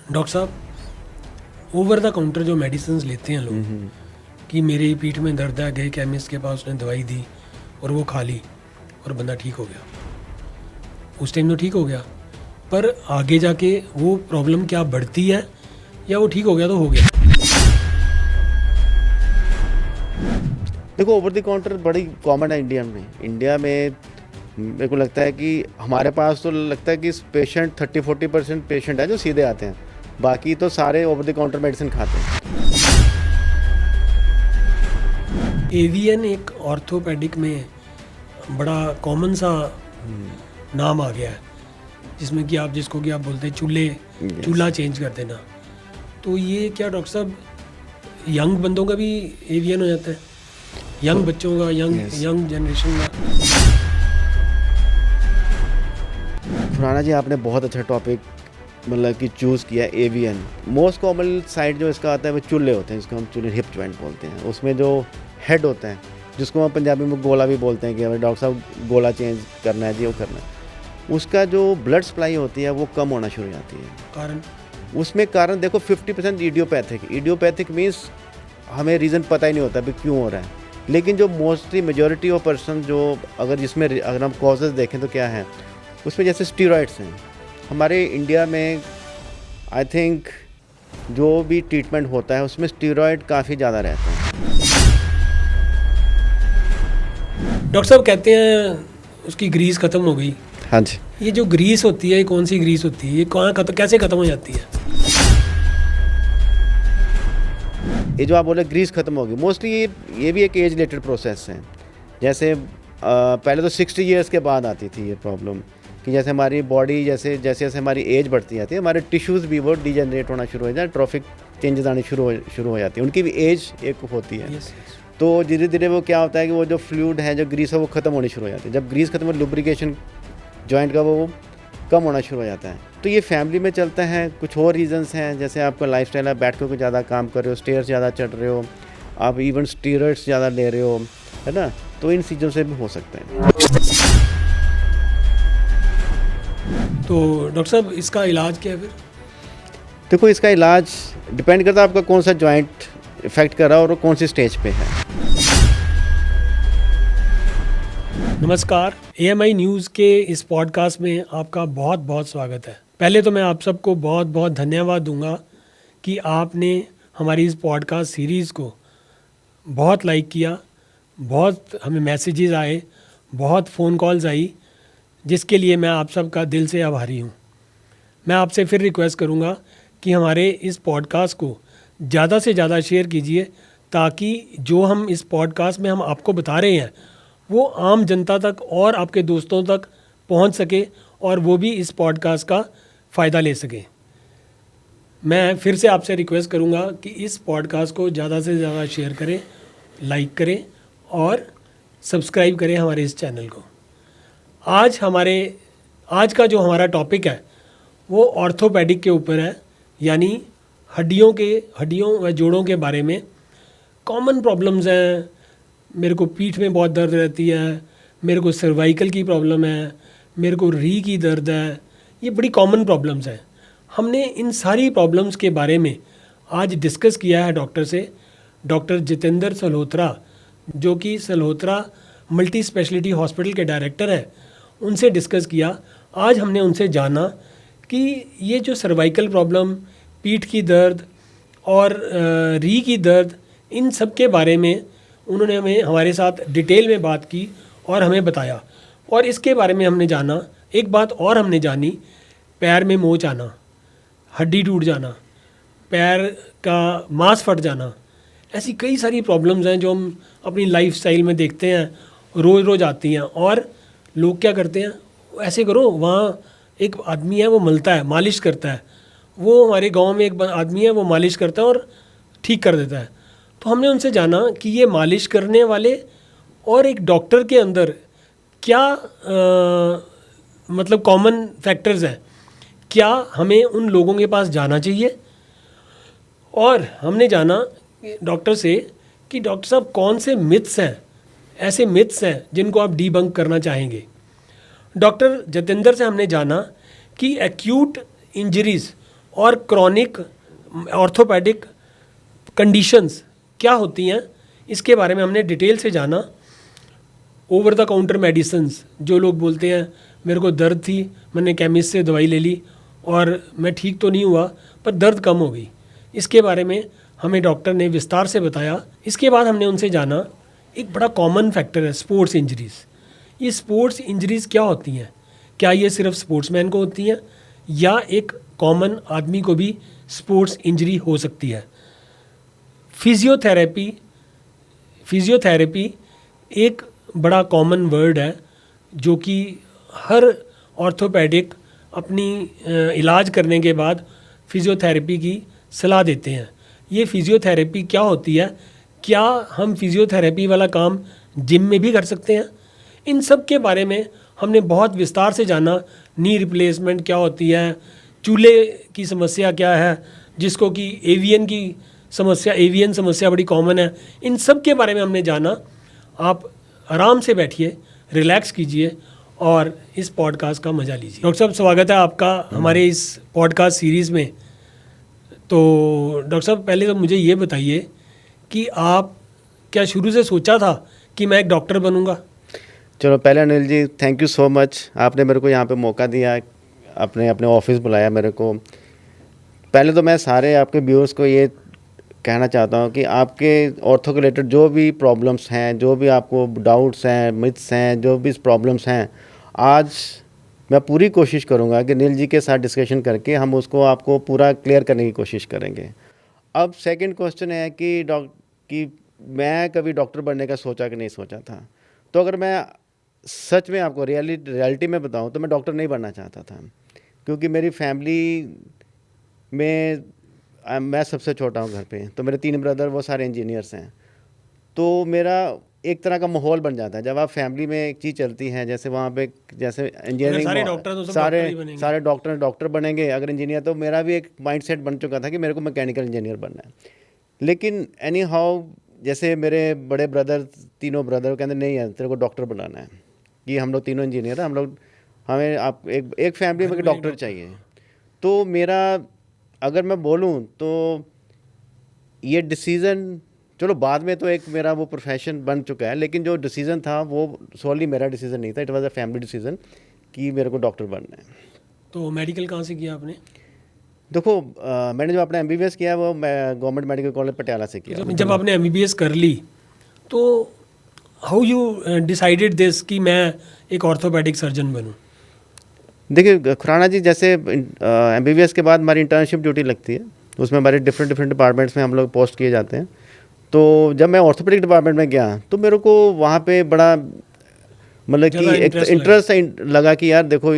Doctor साहब, over the counter जो medicine लेते हैं लोग कि मेरी पीठ में दर्द है, गए केमिस्ट के पास, उसने दवाई दी और वो खा ली और बंदा ठीक हो गया। उस टाइम तो ठीक हो गया, पर आगे जाके वो प्रॉब्लम क्या बढ़ती है या वो ठीक हो गया तो हो गया? देखो, ओवर द काउंटर बड़ी कॉमन है इंडिया में मेरे को लगता है कि हमारे पास तो लगता है कि पेशेंट 30-40% पेशेंट है जो सीधे आते हैं, बाकी तो सारे ओवर द काउंटर मेडिसिन खाते हैं। एवीएन एक ऑर्थोपेडिक में बड़ा कॉमन सा नाम आ गया है, जिसमें कि आप जिसको कि आप बोलते हैं चूल्हा चेंज कर देना। तो ये क्या डॉक्टर साहब यंग बंदों का भी एवीएन हो जाता है? यंग बच्चों का, यंग जनरेशन का? फुराना जी, आपने बहुत अच्छा टॉपिक मतलब कि चूज़ किया है। एवीएन मोस्ट कॉमन साइड जो इसका आता है वो चूल्हे होते हैं, जिसको हम चूल्हे हिप जॉइंट बोलते हैं। उसमें जो हेड होता है, जिसको हम पंजाबी में गोला भी बोलते हैं कि हमें डॉक्टर साहब गोला चेंज करना है जी, वो करना है। उसका जो ब्लड सप्लाई होती है वो कम होना शुरू हो जाती है। कारण उसमें कारण देखो 50% इडियोपैथिक मीन्स हमें रीज़न पता ही नहीं होता भी क्यों हो रहा है। लेकिन जो मोस्टली मेजॉरिटी ऑफ पर्सन जो अगर हम कॉजेज़ देखें तो क्या है उसमें, जैसे स्टीरॉइड्स हैं। हमारे इंडिया में आई थिंक जो भी ट्रीटमेंट होता है उसमें स्टीरॉइड काफ़ी ज़्यादा रहता है। डॉक्टर साहब कहते हैं उसकी ग्रीस खत्म हो गई। हाँ जी। ये जो ग्रीस होती है, ये कौन सी ग्रीस होती है? ये कहाँ कैसे खत्म हो जाती है? ये जो आप बोले ग्रीस खत्म होगी, मोस्टली ये भी एक एज रिलेटेड प्रोसेस है। जैसे पहले तो 60 ईयर्स के बाद आती थी ये प्रॉब्लम, कि जैसे हमारी बॉडी जैसे जैसे हमारी एज बढ़ती जाती है, हमारे टिश्यूज़ भी वो डिजेनरेट होना शुरू हो जाए, ट्रॉफिक चेंजेस आने शुरू हो जाती है। उनकी भी एज एक होती है। तो धीरे धीरे वो क्या होता है कि वो जो फ्लूइड है, जो ग्रीस है, वो ख़त्म होनी शुरू हो जाती है। जब ग्रीस खत्म हो, लुब्रिकेशन जॉइंट का वो कम होना शुरू हो जाता है। तो ये फैमिली में चलता है। कुछ और रीजंस हैं, जैसे आपका लाइफस्टाइल है, बैठ कर ज़्यादा काम कर रहे हो, स्टेयर्स ज़्यादा चढ़ रहे हो, आप इवन स्टीरॉइड्स ज़्यादा ले रहे हो, है ना, तो इन चीज़ों से भी हो सकता है। तो डॉक्टर साहब इसका इलाज क्या है फिर? देखो, इसका इलाज डिपेंड करता है आपका कौन सा जॉइंट इफेक्ट कर रहा है और कौन सी स्टेज पे है। नमस्कार, AMI न्यूज़ के इस पॉडकास्ट में आपका बहुत बहुत स्वागत है। पहले तो मैं आप सबको बहुत बहुत धन्यवाद दूंगा कि आपने हमारी इस पॉडकास्ट सीरीज़ को बहुत लाइक किया, बहुत हमें मैसेजेस आए, बहुत फ़ोन कॉल्स आई, जिसके लिए मैं आप सबका दिल से आभारी हूँ। मैं आपसे फिर रिक्वेस्ट करूँगा कि हमारे इस पॉडकास्ट को ज़्यादा से ज़्यादा शेयर कीजिए, ताकि जो हम इस पॉडकास्ट में हम आपको बता रहे हैं वो आम जनता तक और आपके दोस्तों तक पहुंच सके और वो भी इस पॉडकास्ट का फ़ायदा ले सके। मैं फिर से आपसे रिक्वेस्ट करूंगा कि इस पॉडकास्ट को ज़्यादा से ज़्यादा शेयर करें, लाइक करें और सब्सक्राइब करें हमारे इस चैनल को। आज का जो हमारा टॉपिक है वो ऑर्थोपेडिक के ऊपर है, यानी हड्डियों व जोड़ों के बारे में। कॉमन प्रॉब्लम्स हैं, मेरे को पीठ में बहुत दर्द रहती है, मेरे को सर्वाइकल की प्रॉब्लम है, मेरे को री की दर्द है, ये बड़ी कॉमन प्रॉब्लम्स हैं। हमने इन सारी प्रॉब्लम्स के बारे में आज डिस्कस किया है डॉक्टर से, डॉक्टर जितेंद्र सल्होत्रा, जो कि सल्होत्रा मल्टी स्पेशलिटी हॉस्पिटल के डायरेक्टर हैं, उनसे डिस्कस किया। आज हमने उनसे जाना कि ये जो सर्वाइकल प्रॉब्लम, पीठ की दर्द और री की दर्द, इन सब के बारे में उन्होंने हमारे साथ डिटेल में बात की और हमें बताया। और इसके बारे में हमने जाना, एक बात और हमने जानी, पैर में मोच आना, हड्डी टूट जाना, पैर का मांस फट जाना, ऐसी कई सारी प्रॉब्लम्स हैं जो हम अपनी लाइफस्टाइल में देखते हैं, रोज़ आती हैं। और लोग क्या करते हैं, ऐसे करो, वहाँ एक आदमी है वो मलता है, मालिश करता है, वो हमारे गांव में एक आदमी है वो मालिश करता है और ठीक कर देता है। तो हमने उनसे जाना कि ये मालिश करने वाले और एक डॉक्टर के अंदर क्या मतलब कॉमन फैक्टर्स हैं, क्या हमें उन लोगों के पास जाना चाहिए। और हमने जाना डॉक्टर से कि डॉक्टर साहब कौन से मिथ्स हैं, ऐसे मिथ्स हैं जिनको आप डीबंक करना चाहेंगे। डॉक्टर जितेंद्र से हमने जाना कि एक्यूट इंजरीज़ और क्रॉनिक ऑर्थोपेडिक कंडीशंस क्या होती हैं, इसके बारे में हमने डिटेल से जाना। ओवर द काउंटर मेडिसिन्स, जो लोग बोलते हैं मेरे को दर्द थी, मैंने केमिस्ट से दवाई ले ली और मैं ठीक तो नहीं हुआ पर दर्द कम हो गई, इसके बारे में हमें डॉक्टर ने विस्तार से बताया। इसके बाद हमने उनसे जाना, एक बड़ा कॉमन फैक्टर है स्पोर्ट्स इंजरीज़। ये स्पोर्ट्स इंजरीज़ क्या होती हैं, क्या ये सिर्फ स्पोर्ट्समैन को होती हैं या एक कॉमन आदमी को भी स्पोर्ट्स इंजरी हो सकती है। फिजियोथेरेपी एक बड़ा कॉमन वर्ड है जो कि हर ऑर्थोपेडिक अपनी इलाज करने के बाद फिजियोथेरेपी की सलाह देते हैं। ये फिजियोथेरेपी क्या होती है, क्या हम फिजियोथेरेपी वाला काम जिम में भी कर सकते हैं, इन सब के बारे में हमने बहुत विस्तार से जाना। नी रिप्लेसमेंट क्या होती है, चूल्हे की समस्या क्या है, जिसको कि एवियन समस्या बड़ी कॉमन है, इन सब के बारे में हमने जाना। आप आराम से बैठिए, रिलैक्स कीजिए और इस पॉडकास्ट का मज़ा लीजिए। डॉक्टर साहब, स्वागत है आपका हमारे इस पॉडकास्ट सीरीज़ में। तो डॉक्टर साहब, पहले तो मुझे ये बताइए कि आप क्या शुरू से सोचा था कि मैं एक डॉक्टर बनूंगा? चलो, पहले Anil ji thank you so much, आपने मेरे को यहाँ पे मौका दिया, अपने ऑफिस बुलाया मेरे को। पहले तो मैं सारे आपके व्यूअर्स को ये कहना चाहता हूँ कि आपके ऑर्थो के रिलेटेड जो भी प्रॉब्लम्स हैं, जो भी आपको डाउट्स हैं, मिथ्स हैं, जो भी प्रॉब्लम्स हैं, आज मैं पूरी कोशिश करूँगा कि नील जी के साथ डिस्कशन करके हम उसको आपको पूरा क्लियर करने की कोशिश करेंगे। अब सेकंड क्वेश्चन है कि मैं कभी डॉक्टर बनने का सोचा कि नहीं सोचा था। तो अगर मैं सच में आपको रियलिटी में बताऊं तो मैं डॉक्टर नहीं बनना चाहता था, क्योंकि मेरी फैमिली में मैं सबसे छोटा हूं घर पे, तो मेरे 3 ब्रदर वो सारे इंजीनियर्स हैं। तो मेरा एक तरह का माहौल बन जाता है जब आप फैमिली में एक चीज़ चलती है, जैसे वहाँ पे जैसे इंजीनियरिंग सारे डॉक्टर बनेंगे, अगर इंजीनियर, तो मेरा भी एक माइंडसेट बन चुका था कि मेरे को मैकेनिकल इंजीनियर बनना है। लेकिन एनी हाउ, जैसे मेरे बड़े ब्रदर, तीनों ब्रदर कहते नहीं है तेरे को डॉक्टर बनाना है, कि हम लोग तीनों इंजीनियर हैं, हमें आप एक फैमिली में डॉक्टर चाहिए। तो मेरा, अगर मैं बोलूं तो ये डिसीज़न, चलो बाद में तो एक मेरा वो प्रोफेशन बन चुका है, लेकिन जो डिसीज़न था वो सोली मेरा डिसीज़न नहीं था, it was a family decision कि मेरे को डॉक्टर बनना है। तो मेडिकल कहाँ से किया आपने? देखो, मैंने जो अपना MBBS किया वो मैं गवर्नमेंट मेडिकल कॉलेज पटियाला से किया। जब आपने MBBS कर ली तो हाउ यू डिसाइडेड दिस कि मैं एक ऑर्थोपेडिक सर्जन बनूं? देखिए खुराना जी, जैसे MBBS के बाद हमारी इंटर्नशिप ड्यूटी लगती है, उसमें हमारे डिफरेंट डिपार्टमेंट्स में हम लोग पोस्ट किए जाते हैं। तो जब मैं ऑर्थोपेडिक डिपार्टमेंट में गया तो मेरे को वहाँ पे बड़ा मतलब कि एक इंटरेस्ट लगा कि यार देखो,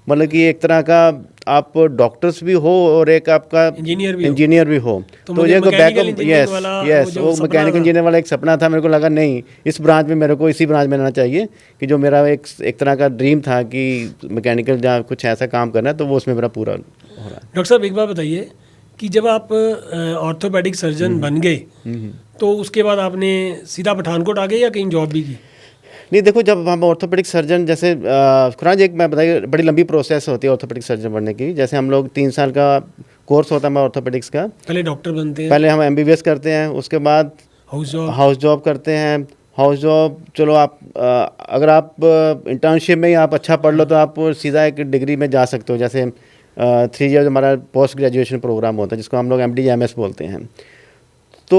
मतलब कि एक तरह का आप डॉक्टर्स भी हो और एक आपका इंजीनियर भी हो। तो ये बैकअप, यस वो मैकेनिकल इंजीनियर वाला एक सपना था। मेरे को लगा नहीं, इस ब्रांच में मेरे को इसी ब्रांच में रहना चाहिए, कि जो मेरा एक तरह का ड्रीम था कि मैकेनिकल जहाँ कुछ ऐसा काम करना है, तो वो उसमें मेरा पूरा हो रहा है। डॉक्टर साहब, एक बात बताइए कि जब आप ऑर्थोपेडिक सर्जन बन गए तो उसके बाद आपने सीधा पठानकोट आ गए या कहीं जॉब भी की? नहीं, देखो, जब हम ऑर्थोपेडिक सर्जन, जैसे खुराना जी एक मैं बताइए, बड़ी लंबी प्रोसेस होती है ऑर्थोपेडिक सर्जन बनने की। जैसे हम लोग 3 साल का कोर्स होता है ऑर्थोपेडिक्स का। पहले डॉक्टर बनते हैं, पहले हम MBBS करते हैं, उसके बाद हाउस जॉब करते हैं। हाउस जॉब, चलो आप अगर आप इंटर्नशिप में ही आप अच्छा पढ़ लो तो आप सीधा एक डिग्री में जा सकते हो। जैसे 3 ईयर हमारा पोस्ट ग्रेजुएशन प्रोग्राम होता है, जिसको हम लोग MD MS बोलते हैं। तो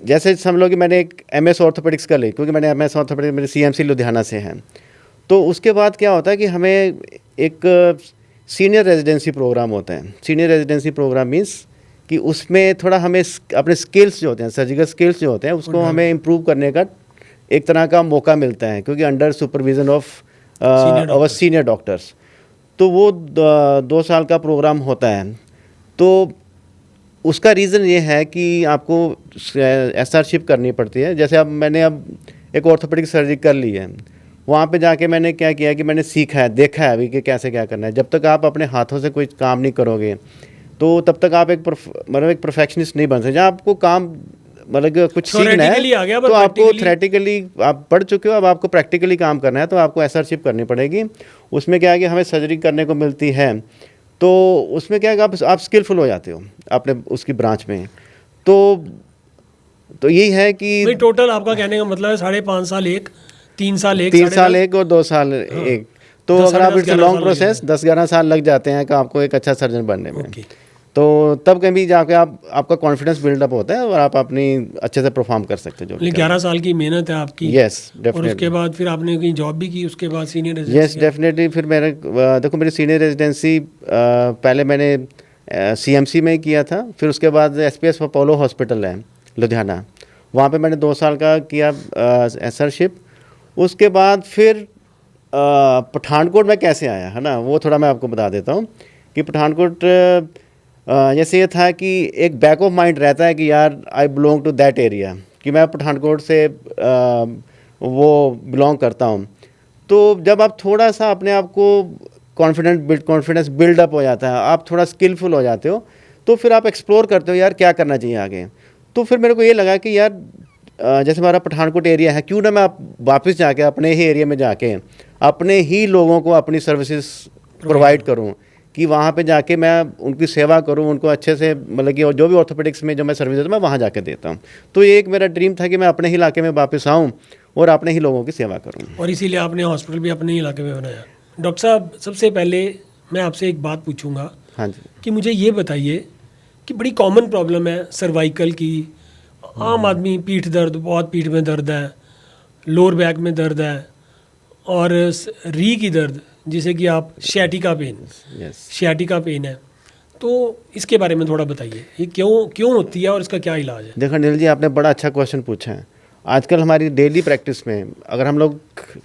जैसे समझ लो कि मैंने एक MS ऑर्थोपेडिक्स कर ली, क्योंकि मैंने MS ऑर्थोपेडिक्स मेरे CMC लुधियाना से है। तो उसके बाद क्या होता है कि हमें एक सीनियर रेजिडेंसी प्रोग्राम होता है। सीनियर रेजिडेंसी प्रोग्राम मीन्स कि उसमें थोड़ा हमें अपने स्किल्स जो होते हैं, सर्जिकल स्किल्स जो होते हैं, उसको हमें इम्प्रूव करने का एक तरह का मौका मिलता है, क्योंकि under supervision of our senior doctors. तो वो 2 साल का प्रोग्राम होता है। तो उसका रीज़न ये है कि आपको SRशिप करनी पड़ती है। जैसे मैंने एक ऑर्थोपेडिक सर्जरी कर ली है, वहाँ पे जाके मैंने क्या किया कि मैंने सीखा है, देखा है अभी कि कैसे क्या करना है। जब तक आप अपने हाथों से कोई काम नहीं करोगे तो तब तक आप एक परफेक्शनिस्ट नहीं बन सकते। जहाँ आपको काम मतलब कुछ सीखना है तो आपको थ्योरेटिकली आप पढ़ चुके हो, अब आपको प्रैक्टिकली काम करना है, तो आपको SRशिप करनी पड़ेगी। उसमें क्या है कि हमें सर्जरी करने को मिलती है तो उसमें क्या है कि आप स्किलफुल हो जाते हो अपने उसकी ब्रांच में। तो यही है कि भाई टोटल आपका कहने का मतलब है 5.5 साल एक, 3 साल एक, 3 साल 10.5 एक और 2 साल एक, तो 10, अगर आप 10.5, इट्स 11 लॉन्ग साल लग प्रोसेस जाते 10-11 साल लग जाते हैं कि आपको एक अच्छा सर्जन बनने में। ओके। तो तब कभी जाके आपका कॉन्फिडेंस बिल्डअप होता है और आप अपनी अच्छे से परफॉर्म कर सकते हो जो भी मतलब 11 साल की मेहनत है आपकी। यस और डेफिनेटली। उसके बाद फिर आपने कहीं जॉब भी की, उसके बाद सीनियर यस रेजिडेंसी डेफिनेटली। फिर मैंने देखो मेरी सीनियर रेजिडेंसी पहले मैंने सीएमसी में ही किया था, फिर उसके बाद एसपीएस अपोलो हॉस्पिटल है लुधियाना, वहाँ पे मैंने 2 साल का किया एसरशिप। उसके बाद फिर पठानकोट में कैसे आया है ना, वो थोड़ा मैं आपको बता देता हूँ कि पठानकोट जैसे ये था कि एक बैक ऑफ माइंड रहता है कि यार I belong to that area, कि मैं पठानकोट से वो बिलोंग करता हूँ। तो जब आप थोड़ा सा अपने आप को कॉन्फिडेंस बिल्डअप हो जाता है, आप थोड़ा स्किलफुल हो जाते हो, तो फिर आप एक्सप्लोर करते हो यार क्या करना चाहिए आगे। तो फिर मेरे को ये लगा कि यार जैसे हमारा पठानकोट एरिया है, क्यों ना मैं वापस जाके अपने ही एरिया में जाके अपने ही लोगों को अपनी सर्विसेज प्रोवाइड करूं, कि वहाँ पे जाके मैं उनकी सेवा करूं, उनको अच्छे से, मतलब कि जो भी ऑर्थोपेडिक्स में जो मैं सर्विस देता हूँ मैं वहाँ जाके देता हूँ। तो ये एक मेरा ड्रीम था कि मैं अपने ही इलाके में वापस आऊँ और अपने ही लोगों की सेवा करूँ। और इसीलिए आपने हॉस्पिटल भी अपने ही इलाके में बनाया। डॉक्टर साहब, सबसे पहले मैं आपसे एक बात पूछूंगा हाँ जी। कि मुझे ये बताइए कि बड़ी कॉमन प्रॉब्लम है सर्वाइकल की। आम आदमी पीठ दर्द, बहुत पीठ में दर्द है, लोअर बैक में दर्द है, और री की दर्द जिसे कि आप sciatica pain, yes sciatica pain है। तो इसके बारे में थोड़ा बताइए, ये क्यों होती है और इसका क्या इलाज है? देखो अनिल जी, आपने बड़ा अच्छा क्वेश्चन पूछा है। आजकल हमारी डेली प्रैक्टिस में अगर हम लोग,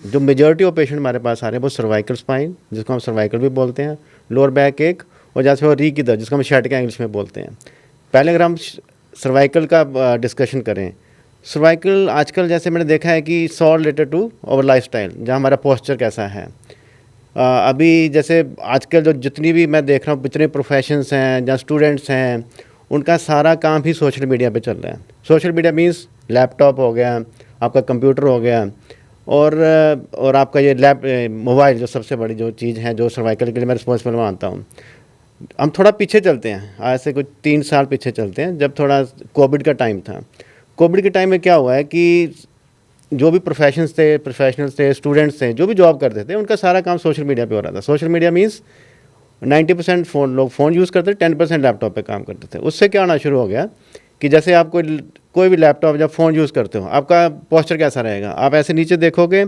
जो मेजॉरिटी ऑफ पेशेंट हमारे पास आ रहे हैं वो सर्वाइकल स्पाइन, जिसको हम सर्वाइकल भी बोलते हैं, लोअर बैक एक, और जैसे वो री की दर्द जिसको हम शियाटिका इंग्लिश में बोलते हैं। पहले अगर हम सर्वाइकल का डिस्कशन करें, सर्वाइकल आजकल जैसे मैंने देखा है कि it's all related to our lifestyle, जहाँ हमारा पोस्चर कैसा है। अभी जैसे आजकल जो जितनी भी मैं देख रहा हूँ, जितने प्रोफेशंस हैं, जहाँ स्टूडेंट्स हैं, उनका सारा काम ही सोशल मीडिया पे चल रहा है। सोशल मीडिया मीन्स लैपटॉप हो गया, आपका कंप्यूटर हो गया, और आपका ये मोबाइल, जो सबसे बड़ी जो चीज़ है जो सर्वाइकल के लिए मैं रिस्पॉन्सिबल मानता हूँ। हम थोड़ा पीछे चलते हैं, आज से कुछ 3 साल पीछे चलते हैं, जब थोड़ा कोविड का टाइम था। कोविड के टाइम में क्या हुआ है कि जो भी प्रोफेशनल्स थे, स्टूडेंट्स थे, जो भी जॉब करते थे, उनका सारा काम सोशल मीडिया पे हो रहा था। सोशल मीडिया मीन्स 90% लोग फ़ोन यूज़ करते थे, 10% लैपटॉप पे काम करते थे। उससे क्या होना शुरू हो गया कि जैसे आप कोई भी लैपटॉप जब फ़ोन यूज़ करते हो, आपका पोस्चर कैसा रहेगा, आप ऐसे नीचे देखोगे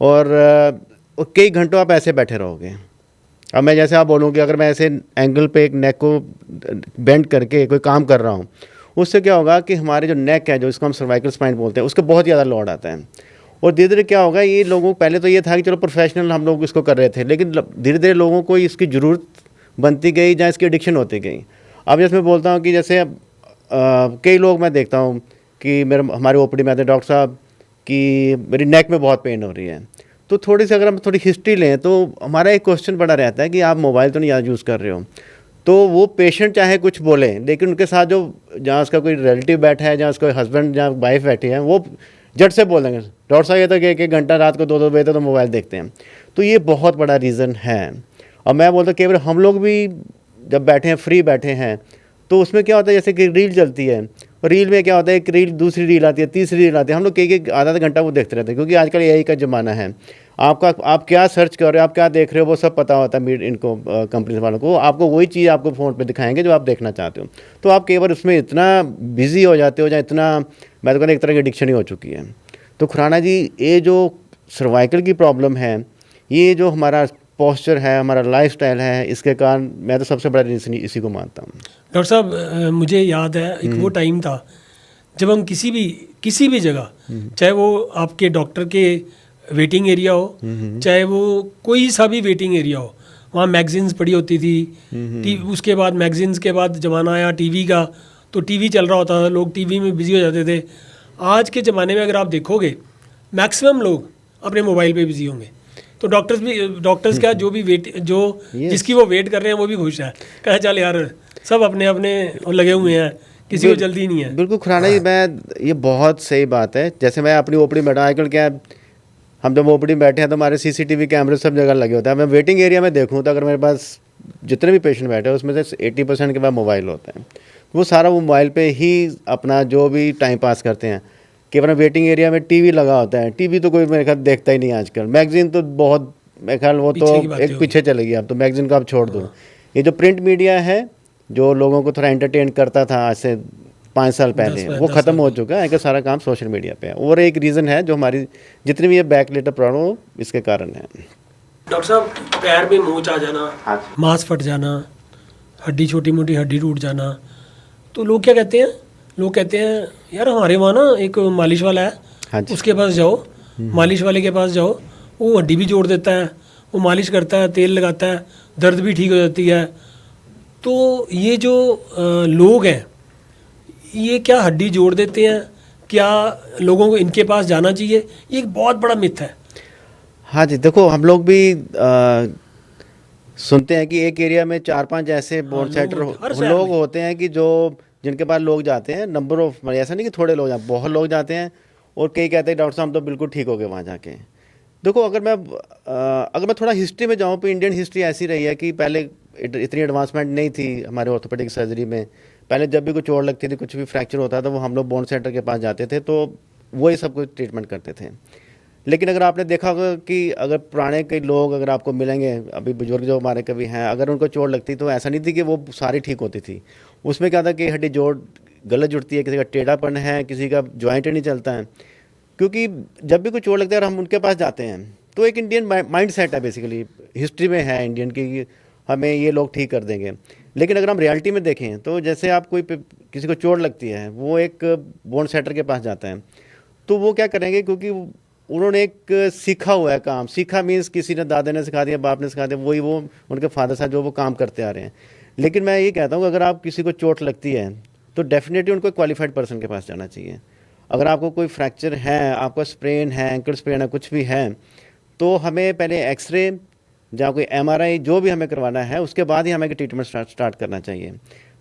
और कई घंटों आप ऐसे बैठे रहोगे। अब मैं जैसे आप बोलूँ कि अगर मैं ऐसे एंगल पे एक नेक को बेंड करके कोई काम कर रहा हूँ, उससे क्या होगा कि हमारे जो नेक है, जो इसको हम सर्वाइकल स्पाइन बोलते हैं, उसको बहुत ज़्यादा लोड आता है। और धीरे धीरे क्या होगा, ये लोगों पहले तो ये था कि चलो प्रोफेशनल हम लोग इसको कर रहे थे, लेकिन धीरे धीरे लोगों को इसकी ज़रूरत बनती गई, जहाँ इसकी एडिक्शन होती गई। अब जैसे मैं बोलता हूँ कि जैसे कई लोग मैं देखता हूँ कि हमारे ओपीडी में आते हैं, डॉक्टर साहब कि मेरी नेक में बहुत पेन हो रही है। तो थोड़ी सी अगर हम थोड़ी हिस्ट्री लें तो हमारा एक क्वेश्चन बड़ा रहता है कि आप मोबाइल तो नहीं ज़्यादा यूज़ कर रहे हो। तो वो पेशेंट चाहे कुछ बोले, लेकिन उनके साथ जो जहाँ उसका कोई रिलेटिव बैठा है, जहाँ उसका हस्बैंड, जहाँ वाइफ बैठी है, वो झट से बोल देंगे डॉक्टर साहब ये तो एक घंटा रात को 2-2 बजे तक तो मोबाइल देखते हैं। तो ये बहुत बड़ा रीज़न है। और मैं बोलता हूँ केवल हम लोग भी जब बैठे हैं, फ्री बैठे हैं, तो उसमें क्या होता है, जैसे कि रील चलती है, और रील में क्या होता है, एक रील, दूसरी रील आती है, तीसरी रील आती है, हम लोग एक आधा घंटा वो देखते रहते हैं, क्योंकि आजकल यही का ज़माना है। आप क्या सर्च कर रहे हो, आप क्या देख रहे हो, वो सब पता होता है इनको, कंपनी वालों को। आपको वही चीज़ आपको फ़ोन पे दिखाएंगे जो आप देखना चाहते हो। तो आप केवल उसमें इतना बिजी हो जाते हो, या इतना, मैं तो कहता एक तरह की एडिक्शन ही हो चुकी है। तो खुराना जी, ये जो सर्वाइकल की प्रॉब्लम है, ये जो हमारा पोस्चर है, हमारा लाइफस्टाइल है, इसके कारण मैं तो सबसे बड़ा रीज़न इसी को मानता हूँ। डॉक्टर साहब, मुझे याद है एक वो टाइम था जब हम किसी भी जगह, चाहे वो आपके डॉक्टर के वेटिंग एरिया हो, चाहे वो कोई सा भी वेटिंग एरिया हो, वहाँ मैगजीन्स पड़ी होती थी। उसके बाद मैगजीन्स के बाद ज़माना आया टीवी का, तो टीवी चल रहा होता था, लोग टीवी में बिजी हो जाते थे। आज के ज़माने में अगर आप देखोगे, मैक्सिमम लोग अपने मोबाइल पे बिजी होंगे। तो डॉक्टर्स क्या, जो भी जिसकी वो वेट कर रहे हैं वो भी खुश है, कहे चल यार सब अपने अपने लगे हुए हैं, किसी को जल्दी नहीं है। बिल्कुल खुराना जी, ये बहुत सही बात है। जैसे मैं अपनी ओपीडी में बैठा, आजकल क्या है, हम जब ओपीडी में बैठे हैं तो हमारे सीसीटीवी कैमरे सब जगह लगे होते हैं। मैं वेटिंग एरिया में देखूँ तो अगर मेरे पास जितने भी पेशेंट बैठे हैं उसमें से 80% के पास मोबाइल होता है। वो सारा वो मोबाइल पे ही अपना जो भी टाइम पास करते हैं। कि अपना वेटिंग एरिया में टीवी लगा होता है, टीवी तो कोई मेरे ख्याल देखता ही नहीं आजकल। मैगजीन तो बहुत, मेरे ख्याल वो तो पीछे की बातें एक होगी। पीछे चलेगी, अब तो मैगजीन का आप छोड़ दो। ये जो प्रिंट मीडिया है जो लोगों को थोड़ा एंटरटेन करता था आज से 5 साल पहले, वो 10 ख़त्म साल हो पहले। चुका है कि सारा काम सोशल मीडिया पे है। और एक रीज़न है जो हमारी जितनी भी ये बैक लेटर प्रॉब्लम इसके कारण है। डॉक्टर साहब, पैर में मोच आ जाना, हाँ मांस फट जाना, हड्डी छोटी मोटी हड्डी टूट जाना, तो लोग क्या कहते हैं? लोग कहते हैं यार हमारे वहाँ ना एक मालिश वाला है, हाँ जी। उसके पास जाओ, मालिश वाले के पास जाओ, वो हड्डी भी जोड़ देता है, वो मालिश करता है, तेल लगाता है, दर्द भी ठीक हो जाती है। तो ये जो लोग हैं, ये क्या हड्डी जोड़ देते हैं? क्या लोगों को इनके पास जाना चाहिए? ये एक बहुत बड़ा मिथ है। हाँ जी, देखो हम लोग भी सुनते हैं कि एक एरिया में 4-5 ऐसे बोन लोग सेटर होते हैं, हर शहर लोग में। होते हैं कि जो जिनके पास लोग जाते हैं, नंबर ऑफ, ऐसा नहीं कि थोड़े लोग जाते, बहुत लोग जाते हैं। और कई कहते हैं डॉक्टर साहब हम तो बिल्कुल ठीक हो गए वहाँ जाके। देखो अगर मैं थोड़ा हिस्ट्री में जाऊँ तो इंडियन हिस्ट्री ऐसी रही है कि पहले इतनी एडवांसमेंट नहीं थी हमारे ऑर्थोपेडिक सर्जरी में। पहले जब भी कोई चोट लगती थी, कुछ भी फ्रैक्चर होता था, वो हम लोग बोन सेंटर के पास जाते थे, तो वही सब कुछ ट्रीटमेंट करते थे। लेकिन अगर आपने देखा होगा कि अगर पुराने कई लोग अगर आपको मिलेंगे, अभी बुजुर्ग जो हमारे कभी हैं, अगर उनको चोट लगती तो ऐसा नहीं थी कि वो सारी ठीक होती थी। उसमें क्या था कि हड्डी जोड़ गलत जुड़ती है, किसी का टेढ़ापन है, किसी का जॉइंट नहीं चलता है। क्योंकि जब भी कोई चोट लगता है और हम उनके पास जाते हैं, तो एक इंडियन माइंड सेट है, बेसिकली हिस्ट्री में है इंडियन की, हमें ये लोग ठीक कर देंगे। लेकिन अगर हम रियलिटी में देखें तो जैसे आप किसी को चोट लगती है, वो एक बोन सेटर के पास जाता है, तो वो क्या करेंगे, क्योंकि उन्होंने एक सीखा हुआ है काम। सीखा मीन्स किसी ने, दादा ने सिखा दिया, बाप ने सिखा दिया, वही वो उनके फादर साहब जो वो काम करते आ रहे हैं। लेकिन मैं ये कहता हूँ अगर आप किसी को चोट लगती है तो डेफिनेटली उनको क्वालिफाइड पर्सन के पास जाना चाहिए। अगर आपको कोई फ्रैक्चर है, आपका स्प्रेन है, एंकल स्प्रेन है, कुछ भी है, तो हमें पहले एक्सरे या कोई एमआरआई जो भी हमें करवाना है, उसके बाद ही हमें ट्रीटमेंट स्टार्ट करना चाहिए।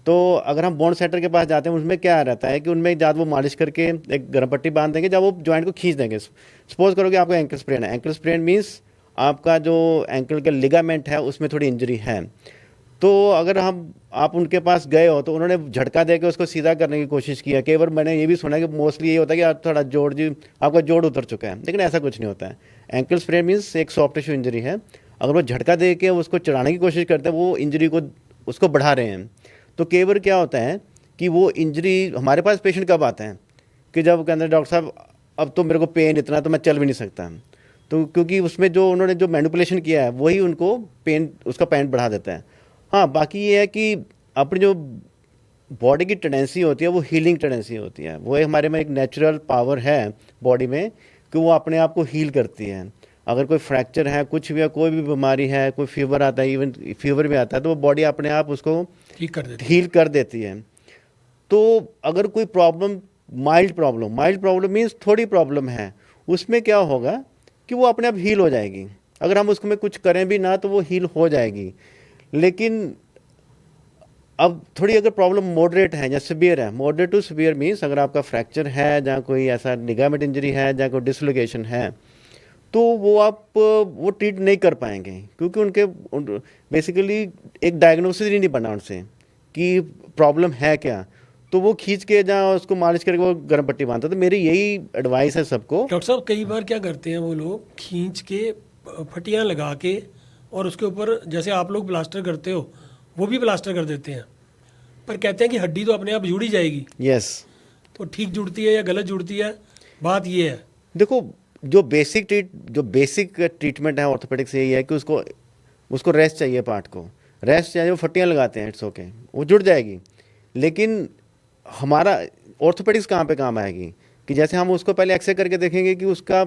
तो अगर हम बोन सेटर के पास जाते हैं, उसमें क्या रहता है कि उनमें जब वो मालिश करके एक गर्म पट्टी बांध देंगे, जब वो जॉइंट को खींच देंगे। सपोज करो कि आपको एंकल स्प्रेन है, एंकल स्प्रेन मीन्स आपका जो एंकल का लिगामेंट है उसमें थोड़ी इंजरी है। तो अगर आप उनके पास गए हो तो उन्होंने झटका दे के उसको सीधा करने की कोशिश की है। कई बार मैंने ये भी सुना है कि मोस्टली ये होता है कि आप थोड़ा आपका जोड़ उतर चुका है, लेकिन ऐसा कुछ नहीं होता है। एंकल स्प्रेन मीन्स एक सॉफ्ट टिश्यू इंजरी है। अगर वो झटका दे के उसको चढ़ाने की कोशिश करते हैं, वो इंजरी को उसको बढ़ा रहे हैं। तो कई बार क्या होता है कि वो इंजरी, हमारे पास पेशेंट कब आते हैं कि जब कहते हैं डॉक्टर साहब अब तो मेरे को पेन इतना, तो मैं चल भी नहीं सकता। तो क्योंकि उसमें जो उन्होंने जो मैनिपुलेशन किया है वही उनको उसका पेन बढ़ा देता है। हाँ, बाकी ये है कि अपनी जो बॉडी की टेंडेंसी होती है वो हीलिंग टेंडेंसी होती है। वो हमारे में एक नेचुरल पावर है बॉडी में कि वो अपने आप को हील करती है। अगर कोई फ्रैक्चर है, कुछ भी है, कोई भी बीमारी है, कोई फीवर आता है, इवन फीवर भी आता है, तो वो बॉडी अपने आप उसको ठीक कर देते हैं। हील कर देती है। तो अगर कोई प्रॉब्लम, माइल्ड प्रॉब्लम मीन्स थोड़ी प्रॉब्लम है, उसमें क्या होगा कि वो अपने आप हील हो जाएगी। अगर हम उसमें कुछ करें भी ना तो वो हील हो जाएगी। लेकिन अब थोड़ी अगर प्रॉब्लम मॉडरेट है या सीवियर है, मॉडरेट टू सीवियर मीन्स अगर आपका फ्रैक्चर है या कोई ऐसा लिगामेंट इंजरी है या कोई डिसलोकेशन है, तो वो ट्रीट नहीं कर पाएंगे, क्योंकि उनके बेसिकली एक डायग्नोसिस ही नहीं बना उनसे कि प्रॉब्लम है क्या। तो वो खींच के जहाँ उसको मालिश करके वो गर्म पट्टी बांधता। तो मेरी यही एडवाइस है सबको। डॉक्टर साहब, कई बार क्या करते हैं वो लोग, खींच के फटियाँ लगा के और उसके ऊपर जैसे आप लोग प्लास्टर करते हो वो भी प्लास्टर कर देते हैं, पर कहते हैं कि हड्डी तो अपने आप जुड़ ही जाएगी। यस। तो ठीक जुड़ती है या गलत जुड़ती है, बात ये है। देखो, जो बेसिक ट्रीटमेंट है ऑर्थोपेडिक से, यही है कि उसको रेस्ट चाहिए, पार्ट को रेस्ट चाहिए। वो फट्टियाँ लगाते हैं, इट्स ओके, वो जुड़ जाएगी। लेकिन हमारा ऑर्थोपेडिक्स कहाँ पे काम आएगी कि जैसे हम उसको पहले एक्सरे करके देखेंगे कि उसका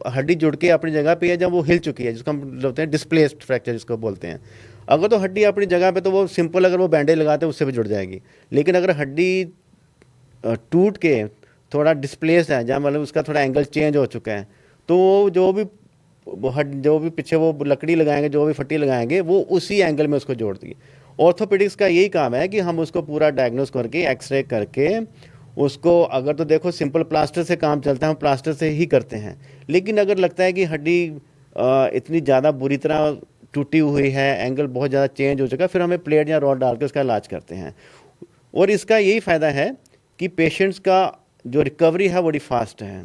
हड्डी जुड़ के अपनी जगह पे है, जब वो हिल चुकी है, जिसको हम बोलते हैं डिस्प्लेस्ड फ्रैक्चर जिसको बोलते हैं। अगर तो हड्डी अपनी जगह पे, तो वो सिंपल, अगर वो बैंडेज लगाते हैं उससे भी जुड़ जाएगी। लेकिन अगर हड्डी टूट के थोड़ा डिस्प्लेस्ड है, जहाँ मतलब उसका थोड़ा एंगल चेंज हो चुका है, तो वो जो भी पीछे वो लकड़ी लगाएंगे, जो भी फट्टी लगाएंगे, वो उसी एंगल में उसको जोड़ देगी। ऑर्थोपेडिक्स का यही काम है कि हम उसको पूरा डायग्नोस करके एक्सरे करके उसको, अगर तो देखो सिंपल प्लास्टर से काम चलता है, हम प्लास्टर से ही करते हैं। लेकिन अगर लगता है कि हड्डी इतनी ज़्यादा बुरी तरह टूटी हुई है, एंगल बहुत ज़्यादा चेंज हो चुका है, फिर हमें प्लेट या रॉड डाल के उसका इलाज करते हैं। और इसका यही फ़ायदा है कि पेशेंट्स का जो रिकवरी है बड़ी फास्ट है,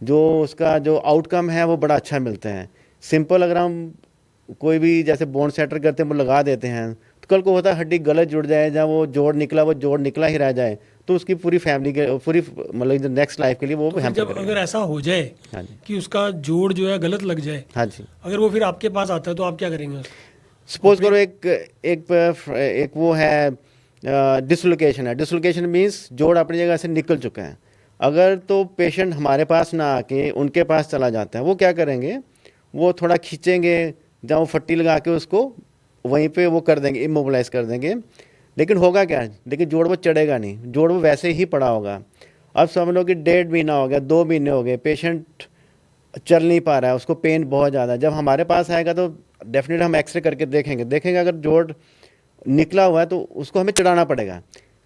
जो उसका जो आउटकम है वो बड़ा अच्छा मिलता है। सिंपल अगर हम कोई भी जैसे बोन सेटर करते हैं वो लगा देते हैं, तो कल को होता है हड्डी गलत जुड़ जाए, जहाँ वो जोड़ निकला ही रह जाए, तो उसकी पूरी फैमिली के पूरी मतलब नेक्स्ट लाइफ के लिए वो तो फिर हैम्पर जब करेगा। अगर ऐसा हो जाए हाँ जी, कि उसका जोड़ जो है गलत लग जाए, हाँ जी। अगर वो फिर आपके पास आता है तो आप क्या करेंगे उसको? सपोज करो एक वो है डिसलोकेशन है। डिसलोकेशन मीन्स जोड़ अपनी जगह से निकल चुका है। अगर तो पेशेंट हमारे पास ना आके उनके पास चला जाता है, वो क्या करेंगे, वो थोड़ा खींचेंगे, जहाँ वो फट्टी लगा के उसको वहीं पे वो कर देंगे, इमोबिलाइज कर देंगे। लेकिन होगा क्या, लेकिन जोड़ वो चढ़ेगा नहीं, जोड़ वो वैसे ही पड़ा होगा। अब समझ लो कि 1.5 महीना हो गया, 2 महीने हो गए, पेशेंट चल नहीं पा रहा है, उसको पेन बहुत ज़्यादा है। जब हमारे पास आएगा तो डेफिनेटली हम एक्सरे करके देखेंगे अगर जोड़ निकला हुआ है तो उसको हमें चढ़ाना पड़ेगा।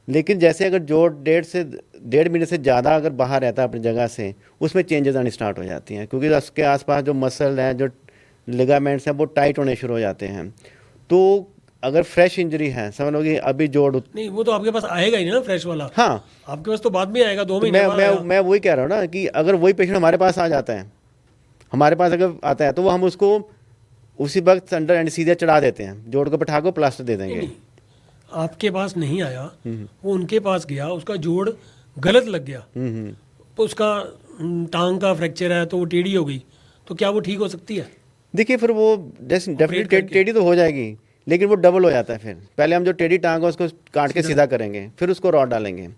लेकिन जैसे अगर जोड़ 1.5 महीने से ज़्यादा अगर बाहर रहता है अपनी जगह से, उसमें चेंजेस आनी स्टार्ट हो जाती हैं, क्योंकि उसके आसपास जो मसल हैं, जो लिगामेंट्स हैं, वो टाइट होने शुरू हो जाते हैं। तो अगर फ्रेश इंजरी है, समझ लो कि अभी जोड़ नहीं, वो तो आपके पास आएगा ही नहीं ना फ्रेश वाला। हाँ, आपके पास तो बाद में आएगा, 2 तो महीने बाद आएगा। मैं वही कह रहा हूँ ना कि अगर वही पेशेंट हमारे पास आ जाता है, हमारे पास अगर आता है, तो वो हम उसको उसी वक्त अंडर एनेस्थीसिया चढ़ा देते हैं, जोड़ को बैठा को प्लास्टर दे देंगे। नहीं, आपके पास नहीं आया, वो उनके पास गया, उसका जोड़ गलत लग गया, तो उसका टांग का फ्रैक्चर है तो वो टेढ़ी हो गई, तो क्या वो ठीक हो सकती है? देखिए फिर वो डेफिनेटली टेढ़ी तो हो जाएगी, लेकिन वो डबल हो जाता है। फिर पहले हम जो टेढ़ी टांग है उसको काट के सीधा करेंगे, फिर उसको रॉड डालेंगे।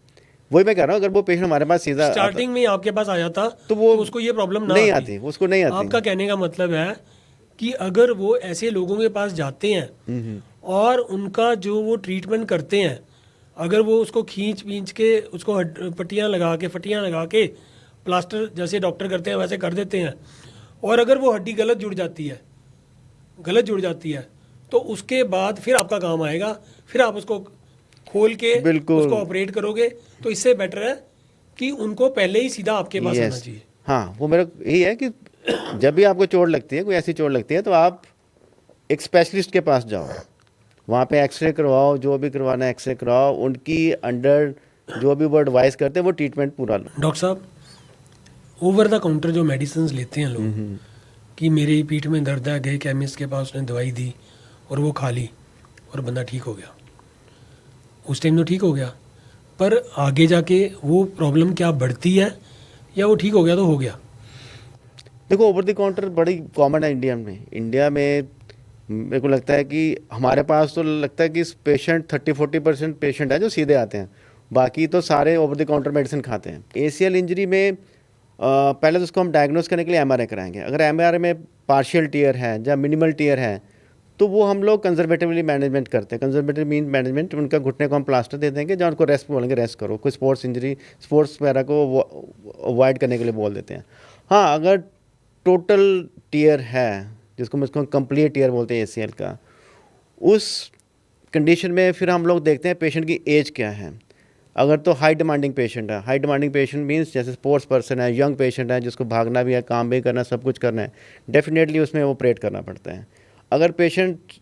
वही मैं कह रहा हूँ, अगर वो पेशेंट हमारे पास सीधा स्टार्टिंग में आपके पास आ जाता तो वो उसको ये प्रॉब्लम ना नहीं आती। आती, उसको नहीं आती। आपका कहने का मतलब है कि अगर वो ऐसे लोगों के पास जाते हैं और उनका जो वो ट्रीटमेंट करते हैं, अगर वो उसको खींच के उसको पट्टियाँ लगा के प्लास्टर जैसे डॉक्टर करते हैं वैसे कर देते हैं, और अगर वो हड्डी गलत जुड़ जाती है तो उसके बाद फिर आपका काम आएगा, फिर आप उसको खोल के बिल्कुल। उसको ऑपरेट करोगे। तो इससे बेटर है कि उनको पहले ही सीधा आपके पास आना चाहिए। हाँ, वो मेरा यही है कि जब भी आपको चोट लगती है, कोई ऐसी चोट लगती है, तो आप एक स्पेशलिस्ट के पास जाओ, वहाँ पे एक्सरे करवाओ, जो भी करवाना है एक्सरे करवाओ, उनकी अंडर जो भी वो एडवाइस करते हैं वो ट्रीटमेंट पूरा लो। डॉक्टर साहब, ओवर द काउंटर जो मेडिसिन लेते हैं लोग कि मेरी पीठ में दर्द है, गए केमिस्ट के पास, उसने दवाई दी और वो खा ली और बंदा ठीक हो गया, उस टाइम तो ठीक हो गया, पर आगे जाके वो प्रॉब्लम क्या बढ़ती है या वो ठीक हो गया तो हो गया? देखो, ओवर द काउंटर बड़ी कॉमन है इंडिया में मेरे को लगता है कि हमारे पास तो लगता है कि पेशेंट 30-40% पेशेंट है जो सीधे आते हैं, बाकी तो सारे ओवर द काउंटर मेडिसिन खाते हैं। ACL इंजरी में पहले तो उसको हम डायग्नोस करने के लिए MRI कराएंगे। अगर MRI में पार्शियल टीयर है या मिनिमल टीयर है, तो वो हम लोग कंजर्वेटिवली मैनेजमेंट करते हैं। कंजर्वेटिव मीन मैनेजमेंट, उनका घुटने को हम प्लास्टर दे देंगे, जहाँ उनको रेस्ट बोलेंगे, रेस्ट करो। कोई स्पोर्ट्स वगैरह को अवॉइड करने के लिए बोल देते हैं। हाँ, अगर टोटल टीयर है, जिसको कंप्लीट टीयर बोलते हैं ACL का, उस कंडीशन में फिर हम लोग देखते हैं पेशेंट की एज क्या है। अगर तो हाई डिमांडिंग पेशेंट है, हाई डिमांडिंग पेशेंट मीन्स जैसे स्पोर्ट्स पर्सन है, यंग पेशेंट है, जिसको भागना भी है, काम भी करना है, सब कुछ करना है, डेफिनेटली उसमें ऑपरेट करना पड़ता है। अगर पेशेंट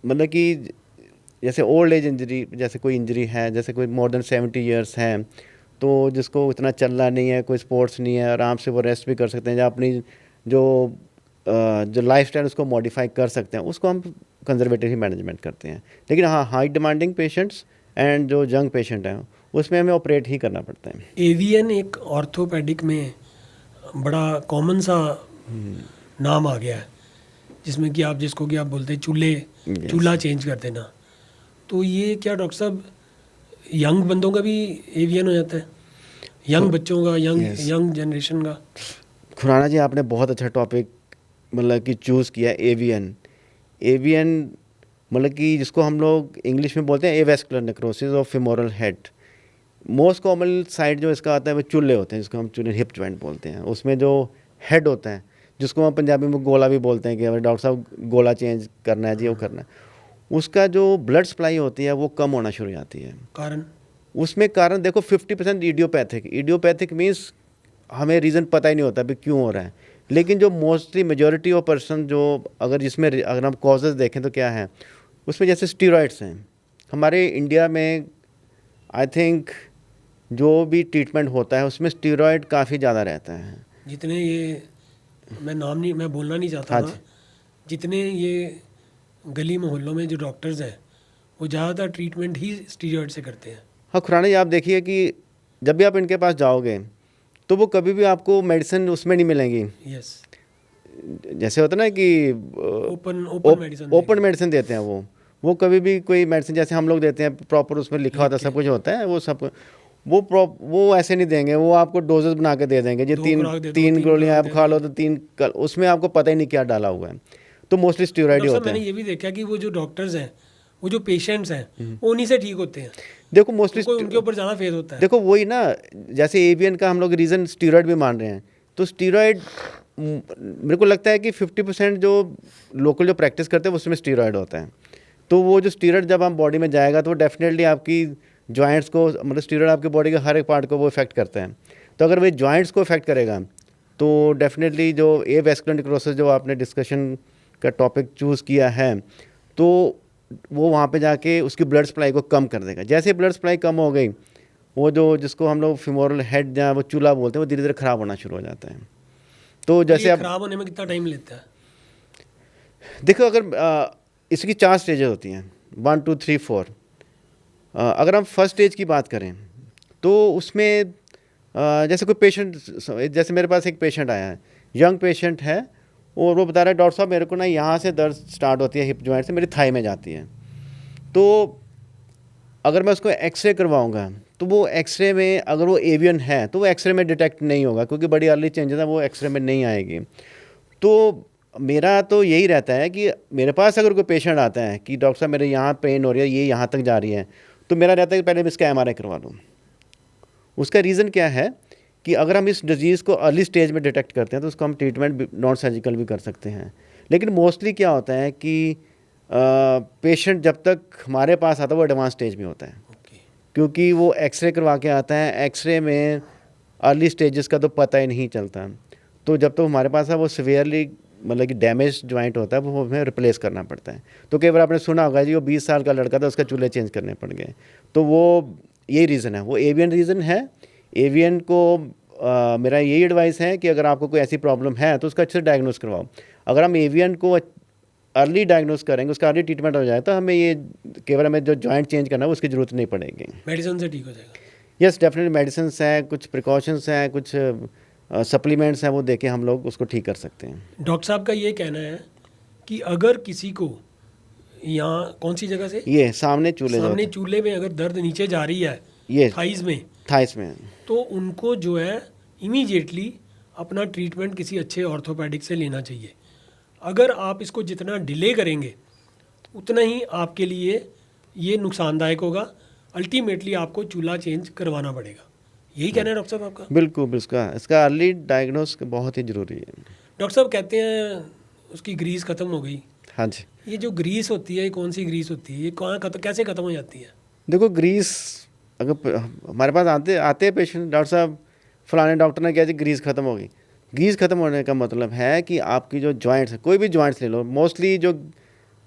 मतलब कि जैसे ओल्ड एज इंजरी, जैसे कोई इंजरी है, जैसे कोई मोर देन 70 ईयर्स हैं, तो जिसको इतना चलना नहीं है, कोई स्पोर्ट्स नहीं है, आराम से वो रेस्ट भी कर सकते हैं, या अपनी जो लाइफस्टाइल उसको मॉडिफाई कर सकते हैं, उसको हम कंजर्वेटिव ही मैनेजमेंट करते हैं। लेकिन हाँ, हाई डिमांडिंग पेशेंट्स एंड जो यंग पेशेंट हैं, उसमें हमें ऑपरेट ही करना पड़ता है। AVN एक ऑर्थोपेडिक में बड़ा कॉमन सा नाम आ गया है, जिसमें कि आप जिसको कि आप बोलते हैं चूल्हा चेंज कर देना। तो ये क्या डॉक्टर साहब यंग बंदों का भी AVN हो जाता है, यंग बच्चों का, यंग जनरेशन का? खुराना जी, आपने बहुत अच्छा टॉपिक मतलब कि चूज़ किया। AVN मतलब कि जिसको हम लोग इंग्लिश में बोलते हैं avascular necrosis of femoral head. Most common side जो इसका आता है वो चूल्हे होते हैं, जिसको हम चूल्हे हिप जॉइंट बोलते हैं। उसमें जो हेड होता है, जिसको हम पंजाबी में गोला भी बोलते हैं कि डॉक्टर साहब गोला चेंज करना है जी, वो करना है, उसका जो ब्लड सप्लाई होती है वो कम होना शुरू हो जाती है। कारण? उसमें कारण देखो 50% इडियोपैथिक मीन्स हमें रीज़न पता ही नहीं होता भी क्यों हो रहा है। लेकिन जो मोस्टली मेजॉरिटी ऑफ पर्सन जो अगर हम कॉजेज़ देखें तो क्या है उसमें, जैसे स्टीरॉइड्स हैं हमारे इंडिया में, आई थिंक जो भी ट्रीटमेंट होता है उसमें स्टीरॉइड काफ़ी ज़्यादा रहता है। जितने ये मैं बोलना नहीं चाहता हाँ था, जी। जितने ये गली मोहल्लों में जो डॉक्टर्स हैं वो ज़्यादातर ट्रीटमेंट ही स्टीरॉइड से करते हैं। हाँ खुराना जी, आप देखिए कि जब भी आप इनके पास जाओगे तो वो कभी भी आपको मेडिसिन उसमें नहीं मिलेंगी। यस, जैसे होता है ना कि ओपन मेडिसिन ओपन मेडिसिन देते हैं वो कभी भी कोई मेडिसिन जैसे हम लोग देते हैं प्रॉपर उसमें लिखा होता है, सब कुछ होता है, वो ऐसे नहीं देंगे। वो आपको डोजेस बना के दे देंगे, ये तीन गोलियां आप खा लो तो उसमें आपको पता ही नहीं क्या डाला हुआ है। तो मोस्टली स्टीरॉइड ही डॉक्टर साहब, होते मैंने हैं। ये भी देखा कि वो जो डॉक्टर्स हैं, वो जो पेशेंट्स हैं, वो उन्हीं से ठीक होते हैं। देखो मोस्टली कोई उनके ऊपर ज़्यादा फेस होता है। देखो वही ना, जैसे एवियन का हम लोग रीज़न स्टीरॉइड भी मान रहे हैं, तो स्टीरॉइड मेरे को लगता है कि 50% जो लोकल जो प्रैक्टिस करते हैं उसमें स्टीरॉइड होता है। तो वो जो स्टीरॉइड जब हम बॉडी में जाएगा तो वो डेफिनेटली आपकी जॉइंट्स को, मतलब स्टीरॉइड आपकी बॉडी के हर एक पार्ट को वो इफेक्ट करता है। तो अगर वो जॉइंट्स को इफेक्ट करेगा तो डेफिनेटली जो एवास्कुलर नेक्रोसिस जो आपने डिस्कशन का टॉपिक चूज़ किया है, तो वो वहाँ पे जाके उसकी ब्लड सप्लाई को कम कर देगा। जैसे ब्लड सप्लाई कम हो गई, वो जो जिसको हम लोग फिमोरल हेड या वो चूल्हा बोलते हैं, वो धीरे धीरे ख़राब होना शुरू हो जाता है। तो जैसे ये आप खराब होने में कितना टाइम लेता है? देखो, अगर इसकी 4 स्टेजेस होती हैं, 1 2 3 4। अगर हम फर्स्ट स्टेज की बात करें तो उसमें जैसे कोई पेशेंट, जैसे मेरे पास एक पेशेंट आया है, यंग पेशेंट है, और वो बता रहा है डॉक्टर साहब मेरे को ना यहाँ से दर्द स्टार्ट होती है हिप जॉइंट से, मेरी थाई में जाती है। तो अगर मैं उसको एक्सरे करवाऊंगा तो वो एक्सरे में अगर वो एवियन है तो वो एक्सरे में डिटेक्ट नहीं होगा, क्योंकि बड़ी अर्ली चेंजेस है, वो एक्सरे में नहीं आएगी। तो मेरा तो यही रहता है कि मेरे पास अगर कोई पेशेंट आता है कि डॉक्टर साहब मेरे यहाँ पेन हो रही है, ये यहाँ तक जा रही है, तो मेरा रहता है कि पहले मैं इसका MRI करवा लूँ। उसका रीज़न क्या है कि अगर हम इस डिजीज़ को अर्ली स्टेज में डिटेक्ट करते हैं तो उसको हम ट्रीटमेंट नॉन सर्जिकल भी कर सकते हैं। लेकिन मोस्टली क्या होता है कि पेशेंट जब तक हमारे पास आता है वो एडवांस स्टेज में होता है, क्योंकि वो एक्सरे करवा के आता है। एक्सरे में अर्ली स्टेजेस का तो पता ही नहीं चलता। तो जब तो हमारे पास है वो सीवियरली, मतलब कि डैमेज जॉइंट होता है, वो हमें रिप्लेस करना पड़ता है। तो कई बार आपने सुना होगा जी वो 20 साल का लड़का था, उसका चूल्हे चेंज करने पड़ गए। तो वो यही रीज़न है, वो एवियन रीज़न है। एवियन को मेरा यही एडवाइस है कि अगर आपको कोई ऐसी प्रॉब्लम है तो उसका अच्छे से डायग्नोस करवाओ। अगर हम एवियन को अर्ली डायग्नोस करेंगे, उसका अर्ली ट्रीटमेंट हो जाए, तो हमें ये केवल हमें जो जॉइंट चेंज करना है उसकी ज़रूरत नहीं पड़ेगी। मेडिसिन से ठीक हो जाएगा? यस, डेफिनेटली मेडिसिन हैं, कुछ प्रिकॉशंस हैं, कुछ सप्लीमेंट्स हैं, वो देके हम लोग उसको ठीक कर सकते हैं। डॉक्टर साहब का ये कहना है कि अगर किसी को यहाँ कौन सी जगह से, ये सामने सामने चूल्हे में अगर दर्द नीचे जा रही है, ये थाइज में, थाइस में, तो उनको जो है इमीडिएटली अपना ट्रीटमेंट किसी अच्छे ऑर्थोपेडिक से लेना चाहिए। अगर आप इसको जितना डिले करेंगे उतना ही आपके लिए ये नुकसानदायक होगा। अल्टीमेटली आपको चूल्हा चेंज करवाना पड़ेगा। यही कहना है डॉक्टर साहब आपका? बिल्कुल इसका अर्ली डायग्नोस बहुत ही ज़रूरी है। डॉक्टर साहब कहते हैं उसकी ग्रीस ख़त्म हो गई। हाँ जी। ये जो ग्रीस होती है, ये कौन सी ग्रीस होती है? ये कैसे ख़त्म हो जाती है? देखो ग्रीस, अगर हमारे पास आते हैं पेशेंट, डॉक्टर साहब फलाने डॉक्टर ने कहा जी ग्रीस ख़त्म हो गई। ग्रीस ख़त्म होने का मतलब है कि आपकी जो जॉइंट्स है, कोई भी जॉइंट्स ले लो, मोस्टली जो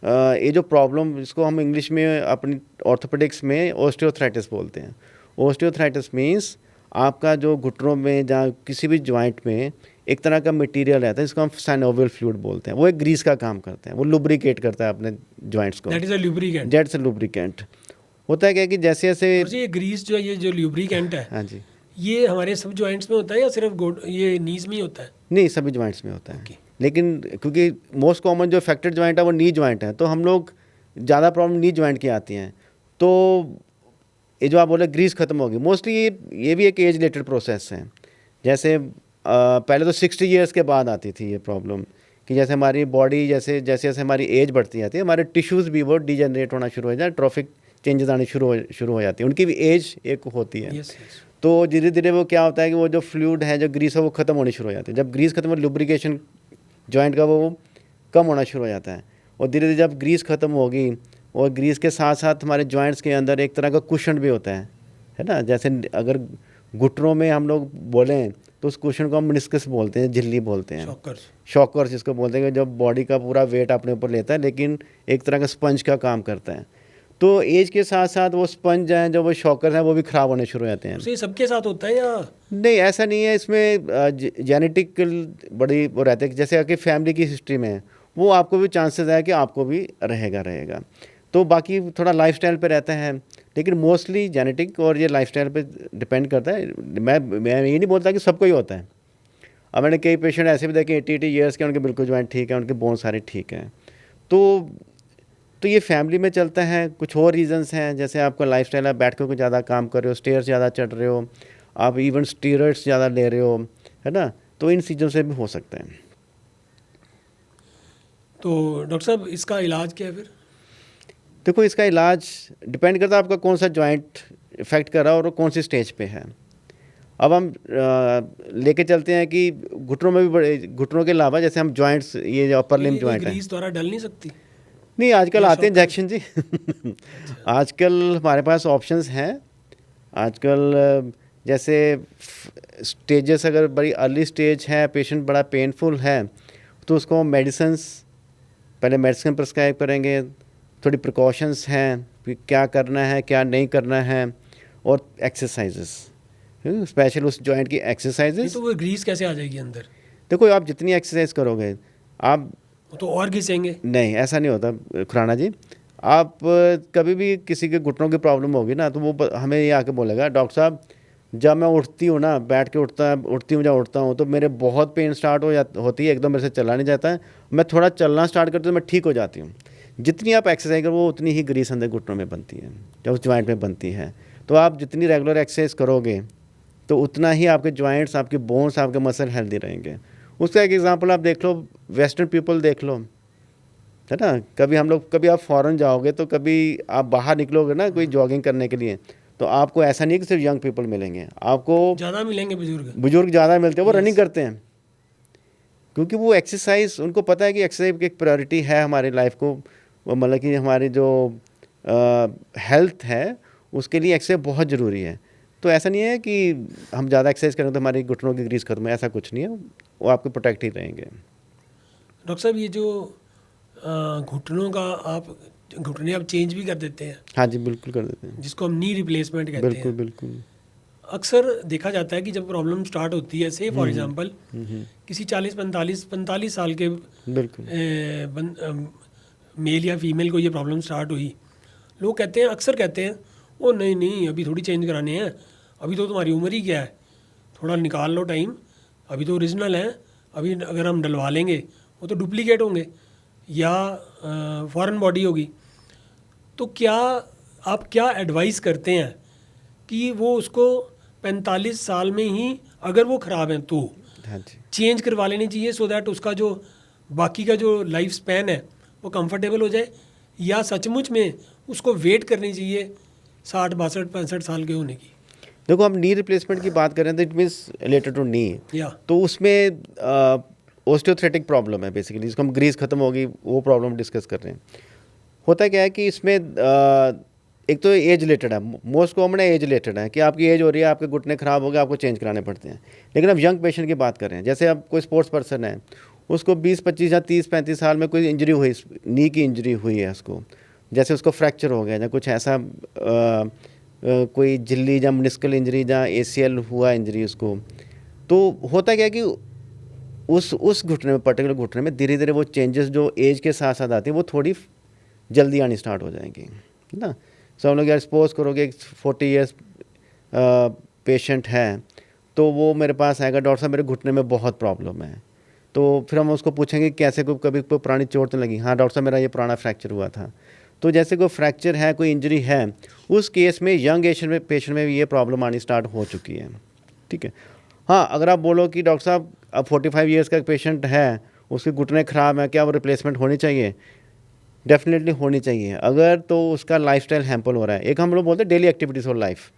ये जो प्रॉब्लम, इसको हम इंग्लिश में अपनी ऑर्थोपेडिक्स में ऑस्टियोथ्राइटिस बोलते हैं। ऑस्टियोथ्राइटिस मीन्स आपका जो घुटनों में या किसी भी जॉइंट में एक तरह का मटेरियल रहता है, इसको हम साइनोवियल फ्लूइड बोलते हैं। वो एक ग्रीस का काम करते हैं, वो लुब्रिकेट करता है अपने जॉइंट्स को। That is a lubricant. That's a lubricant. होता है क्या कि जैसे जैसे ये ग्रीस जो है, ये जो लुब्रिकेंट है, हाँ जी, ये हमारे सब जॉइंट्स में होता है या सिर्फ ये नीज में ही होता है? नहीं, सभी जॉइंट्स में होता है। Okay. लेकिन क्योंकि मोस्ट कॉमन जो अफेक्टेड जॉइंट है वो नी जॉइंट है, तो हम लोग ज़्यादा प्रॉब्लम नी जॉइंट की आती हैं। तो ये जो आप बोले ग्रीस खत्म होगी, मोस्टली ये भी एक एज रिलेटेड प्रोसेस है। जैसे पहले तो 60 ईयर्स के बाद आती थी ये प्रॉब्लम, कि जैसे हमारी बॉडी जैसे जैसे जैसे हमारी एज बढ़ती जाती है, हमारे टिश्यूज़ भी वो डिजेनरेट होना शुरू हो जाए, ट्रॉफिक चेंजेस आने शुरू हो जाती है। उनकी भी एज एक होती है। Yes, yes. तो धीरे धीरे वो क्या होता है कि वो जो फ्लूइड है, जो ग्रीस है, वो ख़त्म होनी शुरू हो जाती है। जब ग्रीस खत्म हो, लुब्रिकेशन जॉइंट का वो कम होना शुरू हो जाता है। और धीरे धीरे जब ग्रीस ख़त्म होगी, और ग्रीस के साथ साथ हमारे जॉइंट्स के अंदर एक तरह का कुशन भी होता है ना। जैसे अगर घुटनों में हम लोग बोलें तो उस क्वेश्चन को हम मेनिस्कस बोलते हैं, झिल्ली बोलते हैं, शॉकर्स जिसको बोलते हैं, कि जब बॉडी का पूरा वेट अपने ऊपर लेता है लेकिन एक तरह का स्पंज का काम करता है। तो एज के साथ साथ वो स्पंज हैं, जो वो शॉकर्स हैं, वो भी ख़राब होने शुरू हो जाते हैं। तो ये सबके साथ होता है या नहीं, ऐसा नहीं है, इसमें जेनेटिक बड़ी वो रहते हैं, जैसे आपकी फैमिली की हिस्ट्री में है, वो आपको भी चांसेस है कि आपको भी रहेगा। तो बाकी थोड़ा लाइफस्टाइल पे रहता है, लेकिन मोस्टली जेनेटिक और ये लाइफस्टाइल पे डिपेंड करता है। मैं ये नहीं बोलता कि सबको ही होता है। अब मैंने कई पेशेंट ऐसे भी देखे 80 ईयर्स के, उनके बिल्कुल जॉइंट ठीक है, उनके बोन सारे ठीक हैं। तो ये फैमिली में चलता है। कुछ और रीजंस हैं, जैसे आपका लाइफस्टाइल, आप बैठ कर कुछ ज़्यादा काम कर रहे हो, स्टेयर्स ज़्यादा चढ़ रहे हो, आप इवन स्टीरॉइड्स ज़्यादा ले रहे हो, है ना, तो इन चीज़ों से भी हो सकता है। तो डॉक्टर साहब इसका इलाज क्या है फिर? देखो, इसका इलाज डिपेंड करता है आपका कौन सा जॉइंट इफेक्ट कर रहा है और कौन सी स्टेज पे है। अब हम लेके चलते हैं कि घुटनों में भी बड़े, घुटनों के अलावा जैसे हम जॉइंट्स, ये जो अपर लिम्ब जॉइंट है, ग्रीस द्वारा डल नहीं सकती? नहीं, आजकल आते हैं इंजेक्शन जी। आजकल हमारे पास ऑप्शंस हैं। आजकल जैसे स्टेजेस, अगर बड़ी अर्ली स्टेज है, पेशेंट बड़ा पेनफुल है, तो उसको पहले मेडिसिन प्रिस्क्राइब करेंगे, थोड़ी प्रिकॉशंस हैं कि क्या करना है क्या नहीं करना है, और एक्सरसाइजेस, स्पेशल उस जॉइंट की एक्सरसाइजेस। तो वो ग्रीस कैसे आ जाएगी अंदर? देखो, आप जितनी एक्सरसाइज करोगे आप तो और घिसेंगे? नहीं, ऐसा नहीं होता खुराना जी। आप कभी भी किसी के घुटनों की प्रॉब्लम होगी ना, तो वो हमें ये आके बोलेगा, डॉक्टर साहब जब मैं उठती हूँ ना, बैठ के उठती हूँ, जब उठता हूँ तो मेरे बहुत पेन स्टार्ट होती है, एकदम मेरे से चला नहीं जाता है, मैं थोड़ा चलना स्टार्ट करती हूँ तो मैं ठीक हो जाती हूँ। जितनी आप एक्सरसाइज करो, वो उतनी ही ग्रीस अंदर घुटनों में बनती है, जब उस जॉइंट में बनती है। तो आप जितनी रेगुलर एक्सरसाइज करोगे तो उतना ही आपके जॉइंट्स, आपके बोन्स, आपके मसल हेल्दी रहेंगे। उसका एक एग्जांपल आप देख लो, वेस्टर्न पीपल देख लो, है ना। कभी आप फॉरेन जाओगे तो कभी आप बाहर निकलोगे ना कोई जॉगिंग करने के लिए, तो आपको ऐसा नहीं कि सिर्फ यंग पीपल मिलेंगे, आपको ज़्यादा मिलेंगे बुजुर्ग ज़्यादा मिलते हैं। वो रनिंग करते हैं क्योंकि वो एक्सरसाइज, उनको पता है कि एक्सरसाइज की एक प्रायोरिटी है हमारी लाइफ को, मतलब कि हमारी जो हेल्थ है उसके लिए एक्सरसाइज बहुत ज़रूरी है। तो ऐसा नहीं है कि हम ज़्यादा एक्सरसाइज करें तो हमारी घुटनों की ग्रीस खत्म है, ऐसा कुछ नहीं है, वो आपको प्रोटेक्ट ही रहेंगे। डॉक्टर साहब ये जो घुटनों का घुटने आप चेंज भी कर देते हैं? हाँ जी, बिल्कुल कर देते हैं, जिसको हम नी रिप्लेसमेंट कहते हैं। बिल्कुल। अक्सर देखा जाता है कि जब प्रॉब्लम स्टार्ट होती है, से फॉर एग्जांपल किसी 45 साल के मेल या फीमेल को ये प्रॉब्लम स्टार्ट हुई, लोग कहते हैं, अक्सर कहते हैं, ओ नहीं अभी थोड़ी चेंज कराने हैं, अभी तो तुम्हारी उम्र ही क्या है, थोड़ा निकाल लो टाइम, अभी तो ओरिजिनल है, अभी अगर हम डलवा लेंगे वो तो डुप्लीकेट होंगे या फॉरेन बॉडी होगी। तो क्या आप क्या एडवाइस करते हैं कि वो उसको 45 साल में ही अगर वो ख़राब है तो हाँ जी, चेंज करवा लेनी चाहिए, सो दैट उसका जो बाकी का जो लाइफ स्पैन है वो कंफर्टेबल हो जाए, या सचमुच में उसको वेट करनी चाहिए 60, 62, 65 साल के होने की? देखो, हम नी रिप्लेसमेंट की बात करें तो इट मीन्स रिलेटेड टू नी, या तो उसमें ओस्टियोथ्रेटिक प्रॉब्लम है बेसिकली, जिसको हम ग्रीस खत्म होगी वो प्रॉब्लम डिस्कस कर रहे हैं। होता क्या है कि इसमें एक तो एज रिलेटेड है, मोस्ट कॉमन है एज रिलेटेड है, कि आपकी एज हो रही है, आपके घुटने ख़राब हो गए, आपको चेंज कराने पड़ते हैं। लेकिन अब यंग पेशेंट की बात कर रहे हैं, जैसे अब कोई स्पोर्ट्स पर्सन है, उसको 20, 25 या 30, 35 साल में कोई इंजरी हुई, नी की इंजरी हुई है उसको, जैसे उसको फ्रैक्चर हो गया या कुछ ऐसा, कोई झिल्ली या मेनिस्कल इंजरी या ACL हुआ इंजरी उसको, तो होता क्या है कि उस घुटने में, पर्टिकुलर घुटने में धीरे धीरे वो चेंजेस जो एज के साथ साथ आती है वो थोड़ी जल्दी आनी स्टार्ट हो जाएंगी ना। सो हम लोग यार सपोज करोगे 40 ईयर्स पेशेंट है, तो वो मेरे पास आएगा, डॉक्टर साहब मेरे घुटने में बहुत प्रॉब्लम है, तो फिर हम उसको पूछेंगे कैसे, कभी कोई पुरानी चोट तो लगी? हाँ डॉक्टर साहब, मेरा ये पुराना फ्रैक्चर हुआ था। तो जैसे कोई फ्रैक्चर है, कोई इंजरी है, उस केस में यंग एज में पेशेंट में भी ये प्रॉब्लम आनी स्टार्ट हो चुकी है, ठीक है। हाँ, अगर आप बोलो कि डॉक्टर साहब अब 45 ईयर्स का पेशेंट है, उसके घुटने ख़राब है, क्या वो रिप्लेसमेंट होनी चाहिए? डेफिनेटली होनी चाहिए, अगर तो उसका लाइफस्टाइल हैम्पल हो रहा है। एक हम लोग बोलते हैं daily activities of life.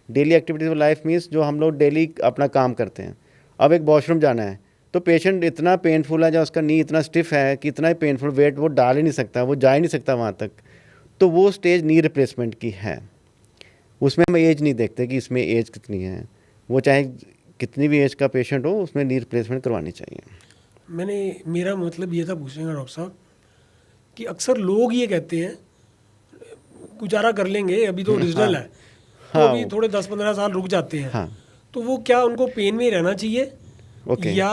Daily activities of life means जो हम लोग डेली अपना काम करते हैं। अब एक वॉशरूम जाना है, तो पेशेंट इतना पेनफुल है, या उसका नी इतना स्टिफ है कि इतना ही पेनफुल, वेट वो डाल ही नहीं सकता, वो जा ही नहीं सकता वहाँ तक, तो वो स्टेज नी रिप्लेसमेंट की है। उसमें हम एज नहीं देखते कि इसमें एज कितनी है, वो चाहे कितनी भी एज का पेशेंट हो, उसमें नी रिप्लेसमेंट करवानी चाहिए। मेरा मतलब ये था पूछने का डॉक्टर साहब कि अक्सर लोग ये कहते हैं गुजारा कर लेंगे, अभी तो ओरिजिनल है, तो हाँ, अभी थोड़े 10-15 साल रुक जाते हैं। हाँ, तो वो क्या उनको पेन में ही रहना चाहिए ओके। या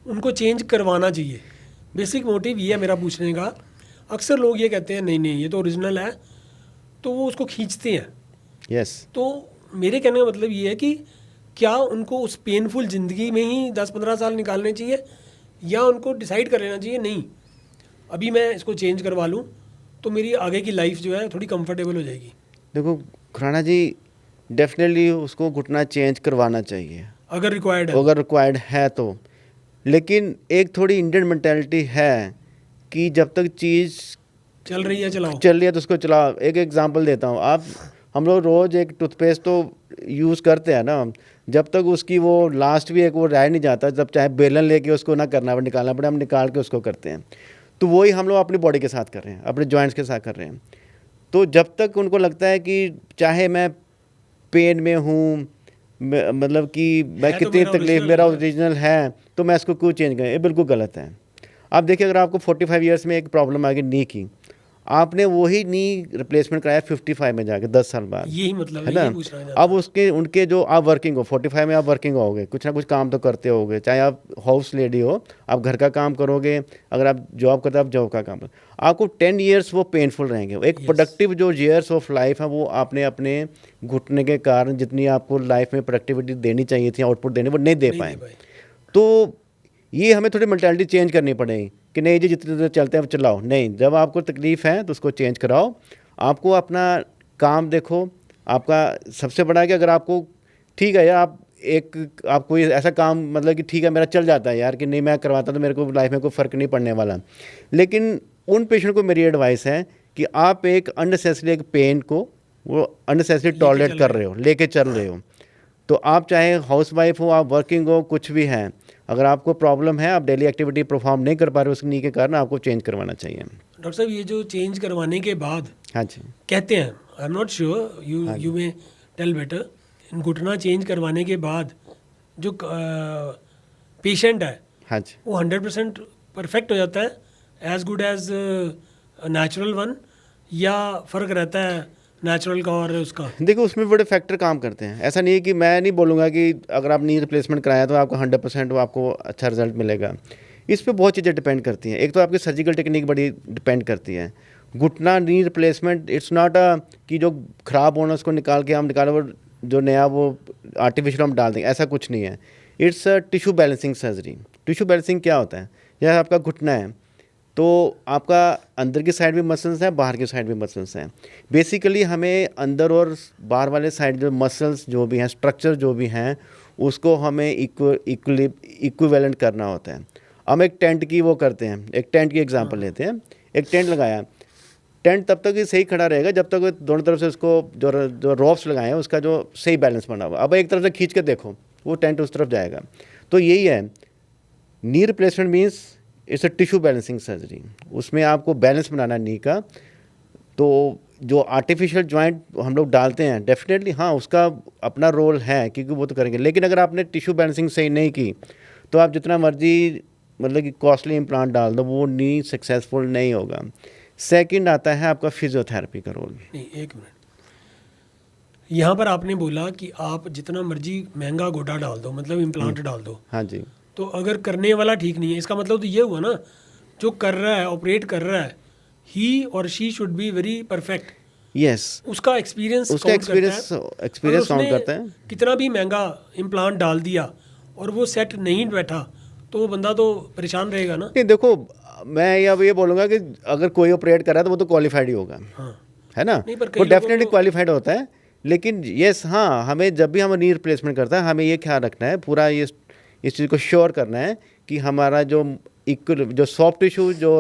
उनको चेंज करवाना चाहिए? बेसिक मोटिव ये है मेरा पूछने का। अक्सर लोग ये कहते हैं नहीं नहीं ये तो ओरिजिनल है, तो वो उसको खींचते हैं। यस। तो मेरे कहने का मतलब ये है कि क्या उनको उस पेनफुल ज़िंदगी में ही 10-15 साल निकालने चाहिए या उनको डिसाइड कर लेना चाहिए नहीं अभी मैं इसको चेंज करवा लूँ तो मेरी आगे की लाइफ जो है थोड़ी कंफर्टेबल हो जाएगी? देखो खुराना जी, डेफिनेटली उसको घुटना चेंज करवाना चाहिए अगर रिक्वायर्ड है अगर रिक्वायर्ड है तो। लेकिन एक थोड़ी इंडियन मेंटालिटी है कि जब तक चीज़ चल रही है चलाओ। चल रही है तो उसको चलाओ। एक एग्जांपल देता हूँ, आप हम लोग रोज़ एक टूथपेस्ट तो यूज़ करते हैं ना, जब तक उसकी वो लास्ट भी एक वो रह नहीं जाता, जब चाहे बेलन लेके उसको ना करना पड़े, निकालना पड़े, हम निकाल के उसको करते हैं। तो वही हम लोग अपनी बॉडी के साथ कर रहे हैं, अपने जॉइंट्स के साथ कर रहे हैं। तो जब तक उनको लगता है कि चाहे मैं पेन में हूँ, मतलब कि मैं है तो कितनी मेरा तकलीफ, original मेरा है। ओरिजिनल है, तो मैं इसको क्यों चेंज करें? ये बिल्कुल गलत है। आप देखिए, अगर आपको 45 ईयर्स में एक प्रॉब्लम आ गई नी की, आपने वही नी रिप्लेसमेंट कराया 55 में जाके 10 साल बाद, यही मतलब है है, ना? यही पूछना चाहता अब उसके उनके जो आप वर्किंग हो, 45 में आप वर्किंग होगे, कुछ ना कुछ काम तो करते होगे, चाहे आप हाउस लेडी हो, आप घर का काम करोगे, अगर आप जॉब करते हो आप जॉब का काम करो, आपको 10 ईयर्स वो पेनफुल रहेंगे। एक Yes. प्रोडक्टिव जो ईयर्स ऑफ लाइफ है वो आपने अपने घुटने के कारण जितनी आपको लाइफ में प्रोडक्टिविटी देनी चाहिए थी, आउटपुट देने, वो नहीं दे नहीं पाए। दे पाए। तो ये हमें थोड़ी मेंटालिटी चेंज करनी पड़ेगी कि नहीं जी जितने देर चलते हैं चलाओ। नहीं, जब आपको तकलीफ़ है तो उसको चेंज कराओ। आपको अपना काम देखो। आपका सबसे बड़ा है कि अगर आपको ठीक है यार, आप कोई ऐसा काम, मतलब कि ठीक है मेरा चल जाता है यार, कि नहीं मैं करवाता तो मेरे को लाइफ में कोई फ़र्क नहीं पड़ने वाला। लेकिन उन पेशेंट को मेरी एडवाइस है कि आप एक अननेसेसरी एक पेन को वो अननेसेसरी टॉलरेट कर रहे हो, लेके चल रहे हो। तो आप चाहे हाउस वाइफ हो, आप वर्किंग हो, कुछ भी हैं, अगर आपको प्रॉब्लम है, आप डेली एक्टिविटी परफॉर्म नहीं कर पा रहे हो उस नी के कारण, आपको चेंज करवाना चाहिए। डॉक्टर साहब ये जो चेंज करवाने के बाद हाँ जी। कहते हैं, I am not sure, you may tell better, घुटना चेंज करवाने के बाद जो पेशेंट है हाँ जी। वो 100% परफेक्ट हो जाता है as good as natural one, या फ़र्क रहता है नेचुरल का और उसका? देखो उसमें बड़े फैक्टर काम करते हैं। ऐसा नहीं है कि मैं नहीं बोलूँगा कि अगर आप नी रिप्लेसमेंट कराया तो आपको 100% वो आपको अच्छा रिजल्ट मिलेगा। इस पे बहुत चीज़ें डिपेंड करती हैं। एक तो आपकी सर्जिकल टेक्निक बड़ी डिपेंड करती है। घुटना knee replacement it's not a कि जो ख़राब होना उसको निकाल के हम निकालें, वो जो नया वो आर्टिफिशियल हम डाल देंगे, ऐसा कुछ नहीं है। It's a tissue balancing surgery. Tissue balancing क्या होता है? जैसे आपका घुटना है तो आपका अंदर की साइड भी मसल्स हैं, बाहर की साइड भी मसल्स हैं। बेसिकली हमें अंदर और बाहर वाले साइड जो मसल्स जो भी हैं, स्ट्रक्चर जो भी हैं, उसको हमें इक्विवेलेंट करना होता है। हम एक टेंट की वो करते हैं, एक टेंट की एग्जांपल लेते हैं। एक टेंट लगाया, टेंट तब तक ही सही खड़ा रहेगा जब तक वो दोनों तरफ से उसको जो रोप्स लगाए हैं उसका जो सही बैलेंस बना हुआ। अब एक तरफ से खींच के देखो, वो टेंट उस तरफ जाएगा। तो यही है, knee replacement means it's a tissue balancing surgery. उसमें आपको बैलेंस बनाना नी का। तो जो आर्टिफिशियल जॉइंट हम लोग डालते हैं, डेफिनेटली हाँ उसका अपना रोल है, क्योंकि वो तो करेंगे। लेकिन अगर आपने टिश्यू बैलेंसिंग सही नहीं की तो आप जितना मर्जी मतलब कि कॉस्टली इम्प्लांट डाल दो, वो नी सक्सेसफुल नहीं होगा। सेकंड आता है आपका फिजियोथेरेपी का रोल। नहीं, एक मिनट, यहाँ पर आपने बोला कि आप जितना मर्जी महंगा गोटा डाल दो, मतलब इम्प्लांट डाल दो, हाँ जी। तो अगर करने वाला ठीक नहीं है, इसका मतलब तो ये हुआ ना, जो कर रहा है, ऑपरेट कर रहा है, ही और she should be very perfect. Yes, उसका एक्सपीरियंस उसका एक्सपीरियंस काउंट करता है। कितना भी महंगा इम्प्लांट डाल दिया और वो सेट नहीं बैठा तो वो बंदा तो परेशान रहेगा ना। नहीं देखो, मैं ये बोलूँगा कि अगर कोई ऑपरेट कर रहा है तो वो तो क्वालिफाइड ही होगा, हाँ, है ना? नहीं, पर कई वो लोगों डेफिनेटली को- क्वालिफाइड होता है। लेकिन यस हाँ, हमें जब भी हम नी रिप्लेसमेंट करता है, हमें ये ख्याल रखना है, पूरा ये इस चीज़ को श्योर करना है कि हमारा जो सॉफ्ट टिश्यू जो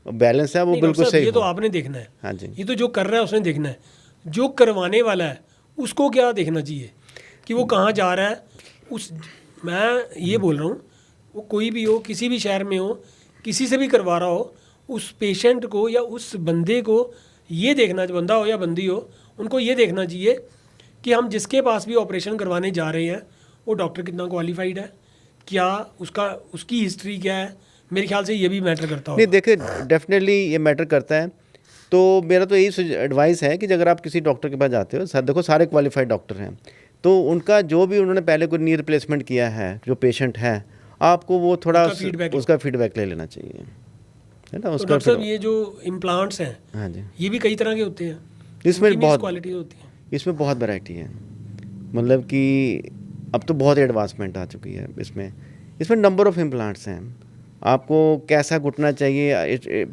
बैलेंस है वो नहीं, डॉक्टर बिल्कुल साहब, सही ये तो हो। आपने देखना है। हाँ जी। ये तो जो कर रहा है उसने देखना है, जो करवाने वाला है उसको क्या देखना चाहिए कि वो कहाँ जा रहा है। मैं ये बोल रहा हूँ, वो कोई भी हो, किसी भी शहर में हो, किसी से भी करवा रहा हो, उस पेशेंट को या उस बंदे को ये देखना, बंदा हो या बंदी हो, उनको ये देखना चाहिए कि हम जिसके पास भी ऑपरेशन करवाने जा रहे हैं वो डॉक्टर कितना क्वालिफाइड है, क्या उसकी हिस्ट्री क्या है, मेरे ख्याल से ये भी मैटर करता नहीं होगा। देखिए, डेफिनेटली ये मैटर करता है। तो मेरा तो यही एडवाइस है कि अगर आप किसी डॉक्टर के पास जाते हो, देखो सारे क्वालिफाइड डॉक्टर हैं, तो उनका जो भी उन्होंने पहले कोई नी रिप्लेसमेंट किया है जो पेशेंट है, आपको वो थोड़ा उसका फीडबैक ले लेना चाहिए, है ना। तो उसका डॉक्टर साहब ये जो इम्प्लांट्स हैं, हाँ जी, ये भी कई तरह के होते हैं, इसमें बहुत क्वालिटी होती है। इसमें बहुत वैरायटी है, मतलब कि अब तो बहुत एडवांसमेंट आ चुकी है इसमें। इसमें नंबर ऑफ़ इम्प्लांट्स हैं, आपको कैसा घुटना चाहिए,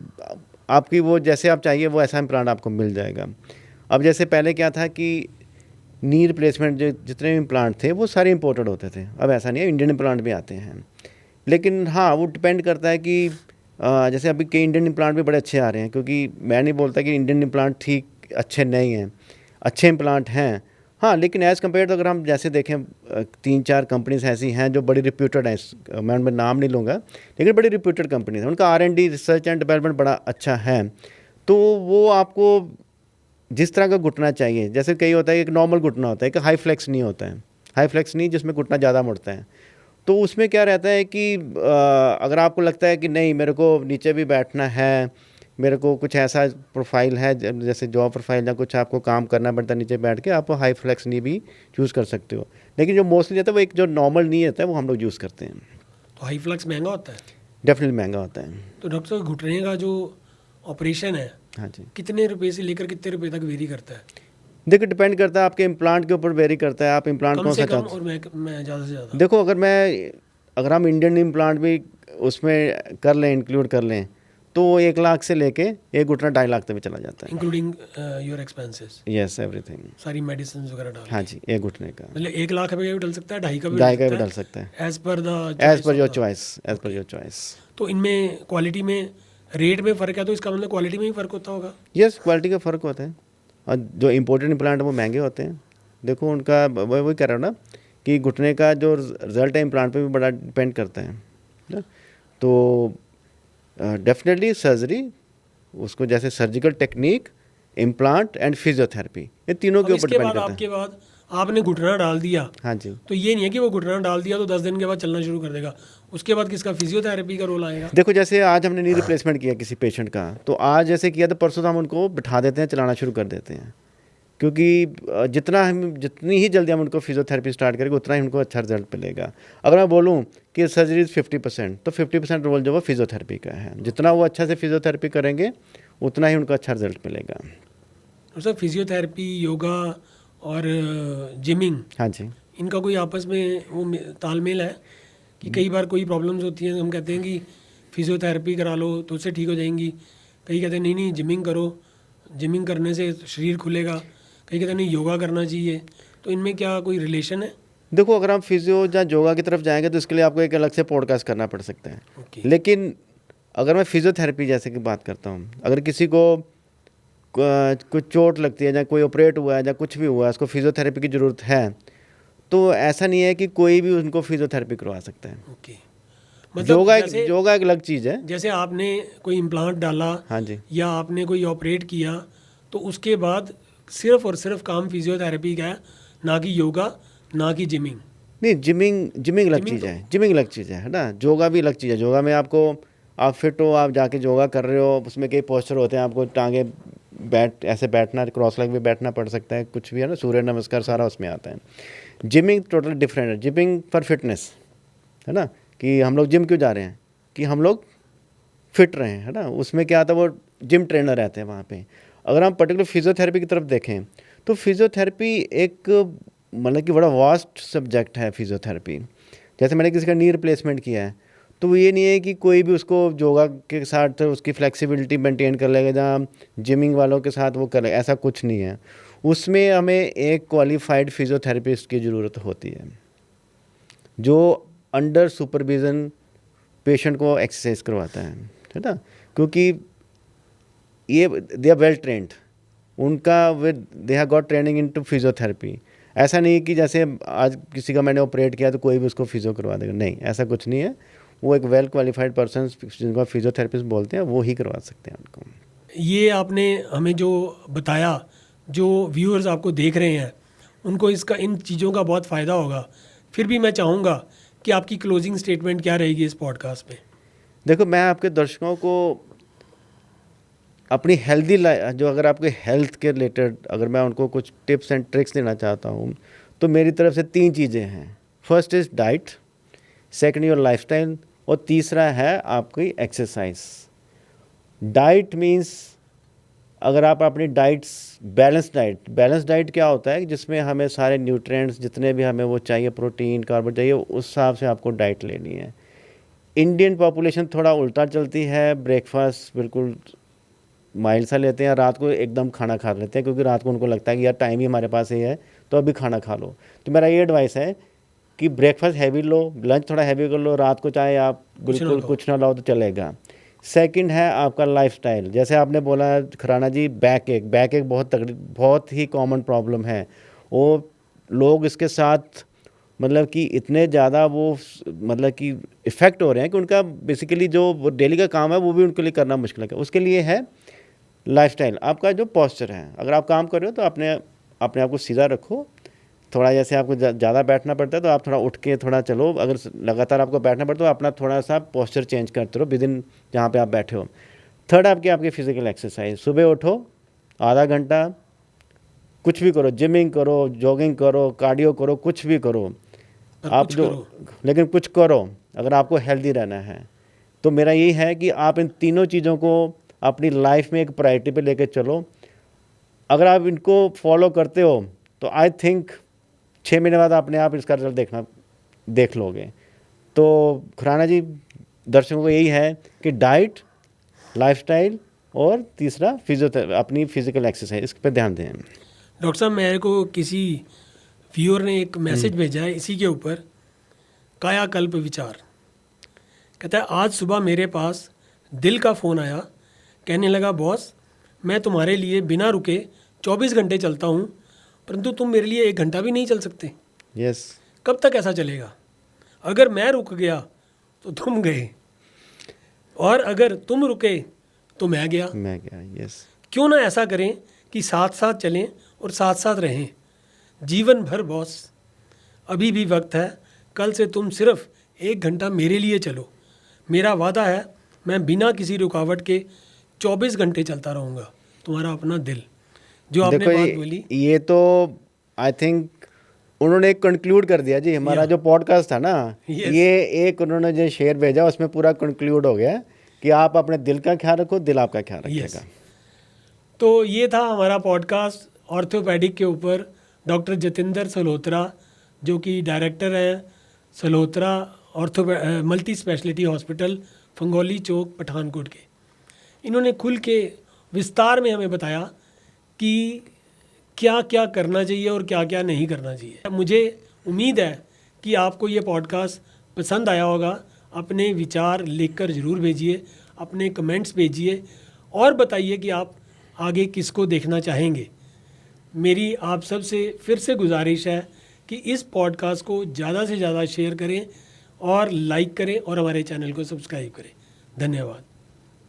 आपकी वो जैसे आप चाहिए वो ऐसा इम्प्लांट आपको मिल जाएगा। अब जैसे पहले क्या था कि नी रिप्लेसमेंट जो जितने भी इम्प्लांट थे वो सारे इंपोर्टेड होते थे, अब ऐसा नहीं है, इंडियन इम्प्लांट भी आते हैं। लेकिन हाँ, वो डिपेंड करता है कि जैसे अभी कई इंडियन इम्प्लांट भी बड़े अच्छे आ रहे हैं, क्योंकि मैं नहीं बोलता कि इंडियन इम्प्लांट ठीक अच्छे नहीं हैं, अच्छे इम्प्लांट हैं। हाँ, लेकिन एज़ कम्पेयर तो अगर हम जैसे देखें 3-4 कंपनीज ऐसी हैं जो बड़ी रिप्यूटेड हैं, मैं उनमें नाम नहीं लूँगा, लेकिन बड़ी रिप्यूटेड कंपनीज हैं, उनका R&D रिसर्च एंड डेवलपमेंट बड़ा अच्छा है। तो वो आपको जिस तरह का घुटना चाहिए, जैसे कई होता है, एक नॉर्मल घुटना होता है, एक हाई फ्लेक्स नी होता है, हाई फ्लेक्स नी जिसमें घुटना ज़्यादा मुड़ता है। तो उसमें क्या रहता है कि अगर आपको लगता है कि नहीं मेरे को नीचे भी बैठना है, मेरे को कुछ ऐसा प्रोफाइल है जैसे जॉब प्रोफाइल या कुछ आपको काम करना पड़ता है नीचे बैठ के, आप हाई फ्लेक्स नी भी चूज़ कर सकते हो। लेकिन जो मोस्टली रहता है वो एक जो नॉर्मल नी रहता है वो हम लोग यूज़ करते हैं। तो हाई फ्लक्स महंगा होता है। डेफिनेटली महंगा होता है। तो डॉक्टर साहब घुटने का जो ऑपरेशन है, हाँ जी, कितने रुपए से लेकर कितने रुपए तक वेरी करता है? देखिए डिपेंड करता है आपके इम्प्लांट के ऊपर, वेरी करता है आप इम्प्लांट कम कौन से सा कम चाहते और मैं ज़्यादा से ज़्यादा। देखो अगर हम इंडियन इम्प्लांट भी उसमें कर लें, इंक्लूड कर लें, तो 1 लाख से लेके एक घुटना 2.5 लाख तक भी चला जाता है। Including your expenses, yes, everything. सारी मेडिसिन वगैरह डाल हाँ के। जी, एक घुटने का मतलब 1 लाख रुपए का भी डल सकता है, 2.5 का भी 2.5 का भी डल सकता है, as per as per your choice, as per your choice. तो इनमें क्वालिटी में रेट में फ़र्क है, तो इसका मतलब क्वालिटी में ही फ़र्क होता होगा। यस, क्वालिटी का फ़र्क होता है, और जो इम्पोर्टेड इम्प्लांट है वो महंगे होते हैं। देखो उनका वही कह रहा हूँ ना कि घुटने का जो रिजल्ट है इम्प्लांट पे भी बड़ा डिपेंड करता है ना? तो डेफिनेटली सर्जरी, उसको जैसे surgical technique, implant and physiotherapy, ये तीनों के अब ऊपर इसके डिपेंड बाद करता है। आपके बाद आपने घुटना डाल दिया, हाँ जी, तो ये नहीं है कि वो घुटना डाल दिया तो 10 दिन के बाद चलना शुरू कर देगा, उसके बाद किसका फिजियोथेरेपी का रोल आएगा? देखो जैसे आज हमने नी रिप्लेसमेंट किया किसी पेशेंट का, तो आज जैसे किया तो परसों तो हम उनको बिठा देते हैं, चलाना शुरू कर देते हैं, क्योंकि जितनी ही जल्दी हम उनको फिजियोथेरेपी स्टार्ट करेंगे उतना ही उनको अच्छा रिजल्ट मिलेगा। अगर मैं बोलूँ कि सर्जरी 50%, तो 50% रोल जो वो फिजियोथेरेपी का है। जितना वो अच्छा से फिजियोथेरेपी करेंगे उतना ही उनको अच्छा रिजल्ट मिलेगा। और सर फिजियोथेरेपी, योगा और जिमिंग, हाँ जी, इनका कोई आपस में वो तालमेल है कि कई बार कोई प्रॉब्लम्स होती हैं, हम कहते हैं कि फिजियोथेरेपी करा लो तो उससे ठीक हो जाएंगी, कई कहते हैं नहीं नहीं जिमिंग करो, जिमिंग करने से शरीर खुलेगा, कई कहते हैं नहीं योगा करना चाहिए, तो इनमें क्या कोई रिलेशन है? देखो अगर हम फिजियो या योगा की तरफ जाएंगे तो इसके लिए आपको एक अलग से पॉडकास्ट करना पड़ सकता है। ओके। लेकिन अगर मैं फिजियोथेरेपी जैसे कि बात करता हूँ, अगर किसी को कुछ चोट लगती है या कोई ऑपरेट हुआ है या कुछ भी हुआ है, उसको फिजियोथेरेपी की ज़रूरत है, तो ऐसा नहीं है कि कोई भी उनको फिजियोथेरेपी करवा सकता है। ओके, मतलब योगा एक अलग चीज़ है। जैसे आपने कोई इम्प्लांट डाला हाँ जी, या आपने कोई ऑपरेट किया, तो उसके बाद सिर्फ और सिर्फ काम फिजियोथेरेपी का है, ना कि योगा, ना कि जिमिंग। नहीं जिमिंग अलग चीज़ है, जिमिंग अलग चीज़ है ना। योगा भी अलग चीज़ है। योगा में आपको, आप फिट हो, आप जाके योगा कर रहे हो, उसमें कई पोस्चर होते हैं, आपको टांगे ऐसे बैठना, क्रॉस लेग भी बैठना पड़ सकता है, कुछ भी है ना, सूर्य नमस्कार सारा उसमें आता है। जिमिंग टोटली डिफरेंट है। जिमिंग फॉर फिटनेस है ना, कि हम लोग जिम क्यों जा रहे हैं, कि हम लोग फिट रहे हैं, है ना। उसमें क्या आता है, वो जिम ट्रेनर रहते हैं वहाँ पे। अगर हम पर्टिकुलर फिजियोथेरेपी की तरफ देखें तो फिजियोथेरेपी एक मतलब कि बड़ा वास्ट सब्जेक्ट है फिजियोथेरेपी। जैसे मैंने किसी का नी रिप्लेसमेंट किया है, तो ये नहीं है कि कोई भी उसको योगा के साथ उसकी फ्लेक्सिबिलिटी मेंटेन कर लेगा, जहाँ जिमिंग वालों के साथ वो कर लेगा, ऐसा कुछ नहीं है। उसमें हमें एक क्वालिफाइड फिजियोथेरेपिस्ट की ज़रूरत होती है, जो अंडर सुपरविज़न पेशेंट को एक्सरसाइज करवाता है ना, क्योंकि ये दे आर वेल ट्रेंड, उनका they have got training into physiotherapy. ऐसा नहीं कि जैसे आज किसी का मैंने ऑपरेट किया तो कोई भी उसको फिजियो करवा देगा, नहीं, ऐसा कुछ नहीं है। वो एक वेल क्वालिफाइड पर्सन जिनको फिजियोथेरेपिस्ट बोलते हैं, वो ही करवा सकते हैं उनको। ये आपने हमें जो बताया, जो व्यूअर्स आपको देख रहे हैं उनको इसका, इन चीज़ों का बहुत फ़ायदा होगा। फिर भी मैं चाहूँगा कि आपकी क्लोजिंग स्टेटमेंट क्या रहेगी इस पॉडकास्ट में। देखो, मैं आपके दर्शकों को अपनी हेल्दी लाइफ, जो अगर आपके हेल्थ के रिलेटेड अगर मैं उनको कुछ टिप्स एंड ट्रिक्स देना चाहता हूँ, तो मेरी तरफ से 3 चीज़ें हैं। First is diet, second your lifestyle, और तीसरा है आपकी एक्सरसाइज। डाइट मीन्स अगर आप अपनी डाइट्स बैलेंस डाइट क्या होता है, जिसमें हमें सारे न्यूट्रिएंट्स जितने भी हमें वो चाहिए, प्रोटीन कार्बोहाइड्रेट चाहिए, उस हिसाब से आपको डाइट लेनी है। इंडियन पॉपुलेशन थोड़ा उल्टा चलती है, ब्रेकफास्ट बिल्कुल माइल्ड सा लेते हैं, रात को एकदम खाना खा लेते हैं, क्योंकि रात को उनको लगता है कि यार टाइम ही हमारे पास ही है तो अभी खाना खा लो। तो मेरा ये एडवाइस है कि ब्रेकफास्ट हैवी लो, लंच थोड़ा हैवी कर लो, रात को चाहे आप बिल्कुल कुछ ना लाओ तो चलेगा। सेकंड है आपका लाइफस्टाइल। जैसे आपने बोला खुराना जी, बैक एक बहुत ही कॉमन प्रॉब्लम है। वो लोग इसके साथ मतलब कि इतने ज़्यादा वो मतलब कि इफ़ेक्ट हो रहे हैं कि उनका बेसिकली जो डेली का काम है वो भी उनके लिए करना मुश्किल है। उसके लिए है लाइफस्टाइल, आपका जो पोस्चर है। अगर आप काम कर रहे हो तो अपने आप को सीधा रखो। थोड़ा जैसे आपको ज़्यादा बैठना पड़ता है तो आप थोड़ा उठ के थोड़ा चलो। अगर लगातार आपको बैठना पड़ता है तो अपना थोड़ा सा पोस्चर चेंज करते रहो विद इन जहाँ पे आप बैठे हो। थर्ड आपकी फिजिकल एक्सरसाइज। सुबह उठो, आधा घंटा कुछ भी करो, जिमिंग करो, जॉगिंग करो, कार्डियो करो, कुछ भी करो आप लेकिन कुछ करो अगर आपको हेल्दी रहना है। तो मेरा यही है कि आप इन तीनों चीज़ों को अपनी लाइफ में एक प्रायोरिटी पे लेके चलो। अगर आप इनको फॉलो करते हो तो आई थिंक 6 महीने बाद अपने आप इसका रिजल्ट देख लोगे। तो खुराना जी, दर्शकों को यही है कि डाइट, लाइफस्टाइल और तीसरा फिजियोथेरेपी, अपनी फिजिकल एक्सरसाइज, इस पर ध्यान दें। डॉक्टर साहब, मेरे को किसी व्यूअर ने एक मैसेज भेजा है इसी के ऊपर, कायाकल्प विचार। कहता है, आज सुबह मेरे पास दिल का फ़ोन आया, कहने लगा, बॉस मैं तुम्हारे लिए बिना रुके 24 घंटे चलता हूँ, परंतु तुम मेरे लिए 1 घंटा भी नहीं चल सकते। यस। कब तक ऐसा चलेगा? अगर मैं रुक गया तो तुम गए, और अगर तुम रुके तो मैं गया। यस। क्यों ना ऐसा करें कि साथ साथ चलें और साथ साथ रहें जीवन भर। बॉस, अभी भी वक्त है। कल से तुम सिर्फ 1 घंटा मेरे लिए चलो। मेरा वादा है, मैं बिना किसी रुकावट के 24 घंटे चलता रहूँगा। तुम्हारा अपना दिल। जो आपने बात बोली, ये तो आई थिंक उन्होंने एक कंक्लूड कर दिया जी। हमारा जो पॉडकास्ट था ना, ये एक उन्होंने जो शेयर भेजा उसमें पूरा कंक्लूड हो गया कि आप अपने दिल का ख्याल रखो, दिल आपका ख्याल रखेगा। तो ये था हमारा पॉडकास्ट ऑर्थोपेडिक के ऊपर। डॉक्टर जतिंदर सल्होत्रा, जो कि डायरेक्टर हैं सल्होत्रा मल्टी स्पेशलिटी हॉस्पिटल, फंगोली चौक, पठानकोट के, इन्होंने खुल के विस्तार में हमें बताया कि क्या क्या करना चाहिए और क्या क्या नहीं करना चाहिए। मुझे उम्मीद है कि आपको ये पॉडकास्ट पसंद आया होगा। अपने विचार लिखकर ज़रूर भेजिए, अपने कमेंट्स भेजिए और बताइए कि आप आगे किसको देखना चाहेंगे। मेरी आप सब से फिर से गुजारिश है कि इस पॉडकास्ट को ज़्यादा से ज़्यादा शेयर करें और लाइक करें और हमारे चैनल को सब्सक्राइब करें। धन्यवाद।